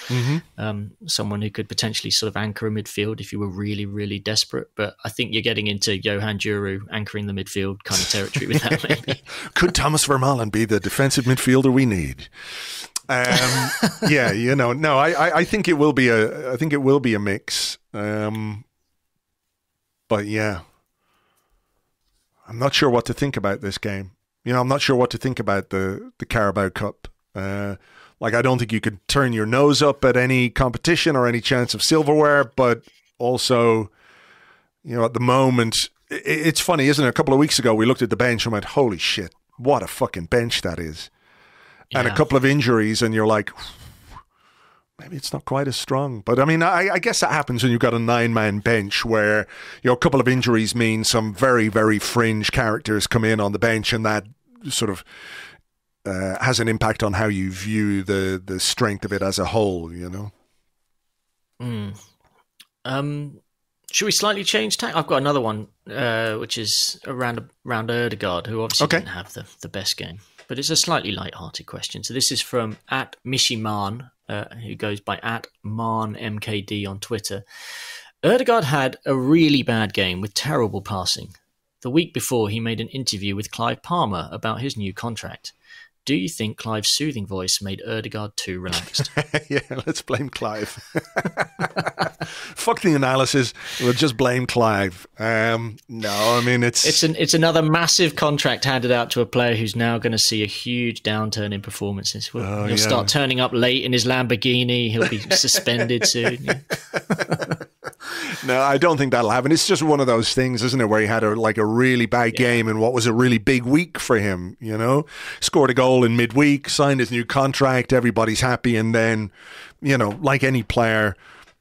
Someone who could potentially sort of anchor a midfield if you were really, really desperate. But I think you're getting into Johan Djourou anchoring the midfield kind of territory with that, maybe. Could Thomas Vermaelen be the defensive midfielder we need? Yeah, no, I think it will be a mix. But yeah, I'm not sure what to think about this game. I'm not sure what to think about the Carabao Cup. I don't think you could turn your nose up at any competition or any chance of silverware, but also, at the moment, it's funny, isn't it? A couple of weeks ago, we looked at the bench and went, holy shit, what a fucking bench that is. Yeah. And a couple of injuries and you're like, maybe it's not quite as strong. But I mean, I guess that happens when you've got a 9-man bench where, a couple of injuries mean some very, very fringe characters come in on the bench, and that sort of has an impact on how you view the strength of it as a whole, Should we slightly change tack? I've got another one, which is around Ødegaard, who obviously didn't have the best game. But it's a slightly light-hearted question. So this is from @Mishiman, who goes by @MarnMKD on Twitter. Ødegaard had a really bad game with terrible passing. The week before, he made an interview with Clive Palmer about his new contract. Do you think Clive's soothing voice made Ødegaard too relaxed? Yeah, let's blame Clive. Fuck the analysis. We'll just blame Clive. No, I mean, it's another massive contract handed out to a player who's now going to see a huge downturn in performances. He'll start turning up late in his Lamborghini. He'll be suspended soon. Yeah. No, I don't think that'll happen. It's just one of those things, isn't it, where he had a really bad game in what was a really big week for him, Scored a goal in midweek, signed his new contract, everybody's happy, and then, like any player,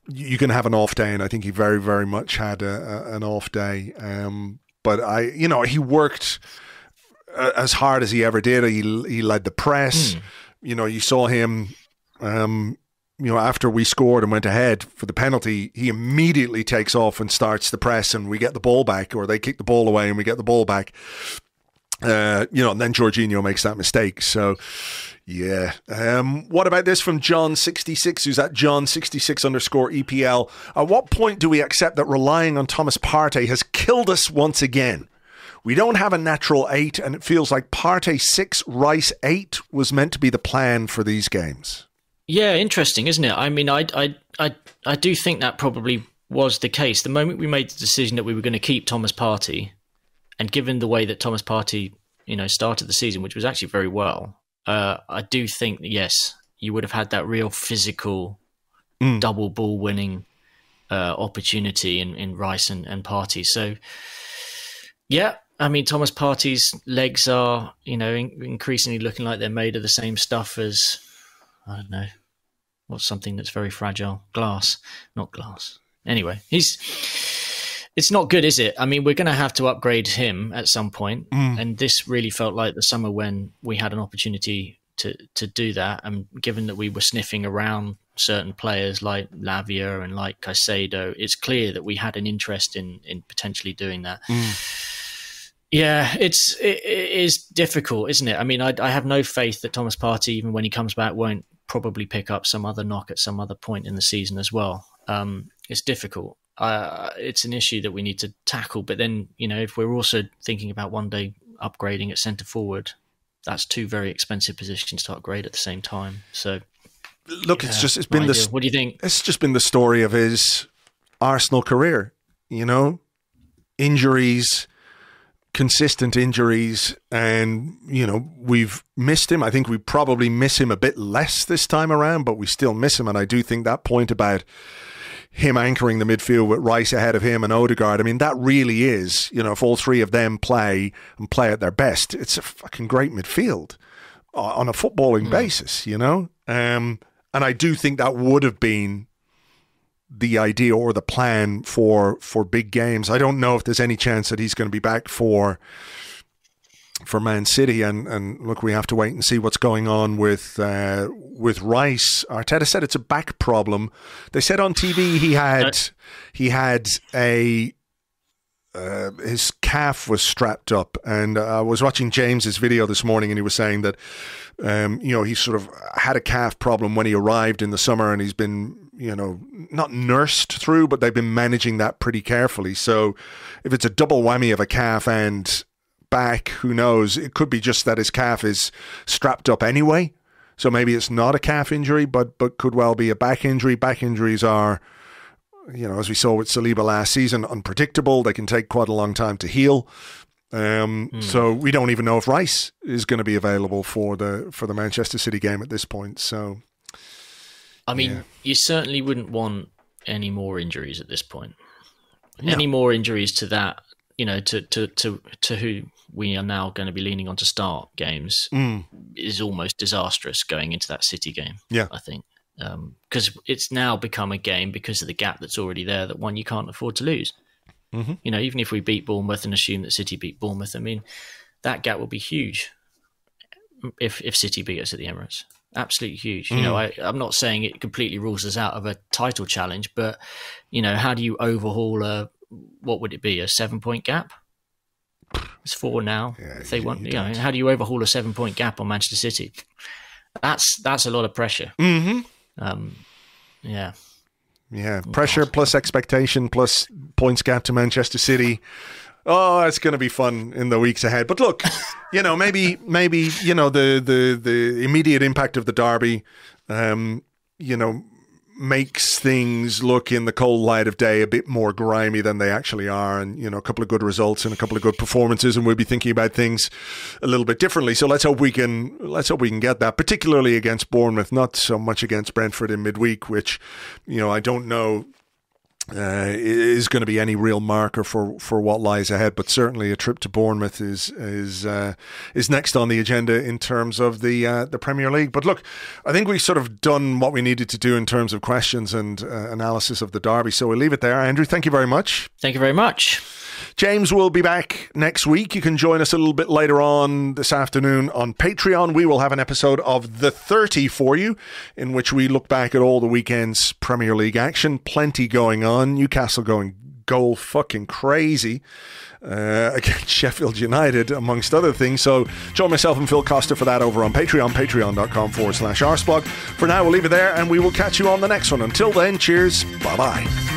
you can have an off day, and I think he very, very much had an off day. But he worked as hard as he ever did. He led the press. You saw him... after we scored and went ahead for the penalty, he immediately takes off and starts the press, and we get the ball back, or they kick the ball away and we get the ball back. And then Jorginho makes that mistake. So, yeah. What about this from John66, who's at John66_EPL? At what point do we accept that relying on Thomas Partey has killed us once again? We don't have a natural 8, and it feels like Partey 6, Rice 8 was meant to be the plan for these games. Yeah, interesting, isn't it? I mean, I do think that probably was the case. The moment we made the decision that we were going to keep Thomas Partey, and given the way that Thomas Partey, started the season, which was actually very well, I do think that, yes, you would have had that real physical double ball winning opportunity in Rice and Partey. So, yeah, I mean, Thomas Partey's legs are, increasingly looking like they're made of the same stuff as... I don't know. What's something that's very fragile? Glass. Not glass. Anyway, it's not good, is it? I mean, we're going to have to upgrade him at some point. And this really felt like the summer when we had an opportunity to do that. And given that we were sniffing around certain players like Lavia and like Caicedo, it's clear that we had an interest in potentially doing that. Yeah, it is difficult, isn't it? I mean, I have no faith that Thomas Partey, even when he comes back, won't probably pick up some other knock at some other point in the season as well. It's difficult. It's an issue that we need to tackle. But then, if we're also thinking about one day upgrading at centre forward, that's two very expensive positions to upgrade at the same time. So, look, it's been this. What do you think? It's just been the story of his Arsenal career. Injuries. Consistent injuries, and we've missed him. I think we probably miss him a bit less this time around, but we still miss him. And I do think that point about him anchoring the midfield with Rice ahead of him and Ødegaard, I mean, that really is, if all three of them play at their best, it's a fucking great midfield on a footballing basis, and I do think that would have been the idea or the plan for big games. I don't know if there's any chance that he's going to be back for Man City, and look, we have to wait and see what's going on with Rice. Arteta said it's a back problem. They said on TV he had his calf was strapped up, and I was watching James's video this morning, and he was saying that he sort of had a calf problem when he arrived in the summer, and he's been not nursed through, but they've been managing that pretty carefully. So if it's a double whammy of a calf and back, who knows? It could be just that his calf is strapped up anyway. So maybe it's not a calf injury, but could well be a back injury. Back injuries are, as we saw with Saliba last season, unpredictable. They can take quite a long time to heal. So we don't even know if Rice is going to be available for the Manchester City game at this point. So, I mean, you certainly wouldn't want any more injuries at this point. No. Any more injuries to that, to who we are now going to be leaning on to start games is almost disastrous going into that City game. Yeah, I think. Because it's now become a game because of the gap that's already there, that one you can't afford to lose. Mm-hmm. Even if we beat Bournemouth and assume that City beat Bournemouth, I mean, that gap will be huge if City beat us at the Emirates. Absolutely huge. I'm not saying it completely rules us out of a title challenge, but, how do you overhaul what would it be, a 7-point gap? It's 4 now. Yeah, if they want, how do you overhaul a 7-point gap on Manchester City? That's a lot of pressure. Mm-hmm. Pressure plus expectation plus points gap to Manchester City. Oh, it's going to be fun in the weeks ahead. But look, maybe the immediate impact of the derby, makes things look in the cold light of day a bit more grimy than they actually are, and a couple of good results and a couple of good performances, and we'll be thinking about things a little bit differently. So let's hope we can get that, particularly against Bournemouth, not so much against Brentford in midweek, which I don't know is going to be any real marker for what lies ahead, but certainly a trip to Bournemouth is next on the agenda in terms of the Premier League. But look, I think we've sort of done what we needed to do in terms of questions and analysis of the derby, so we'll leave it there. Andrew, thank you very much. Thank you very much. James will be back next week. You can join us a little bit later on this afternoon on Patreon. We will have an episode of The 30 for you, in which we look back at all the weekend's Premier League action. Plenty going on. Newcastle going goal fucking crazy against Sheffield United, amongst other things. So join myself and Phil Costa for that over on Patreon, patreon.com/Arseblog. For now, we'll leave it there, and we will catch you on the next one. Until then, cheers. Bye-bye.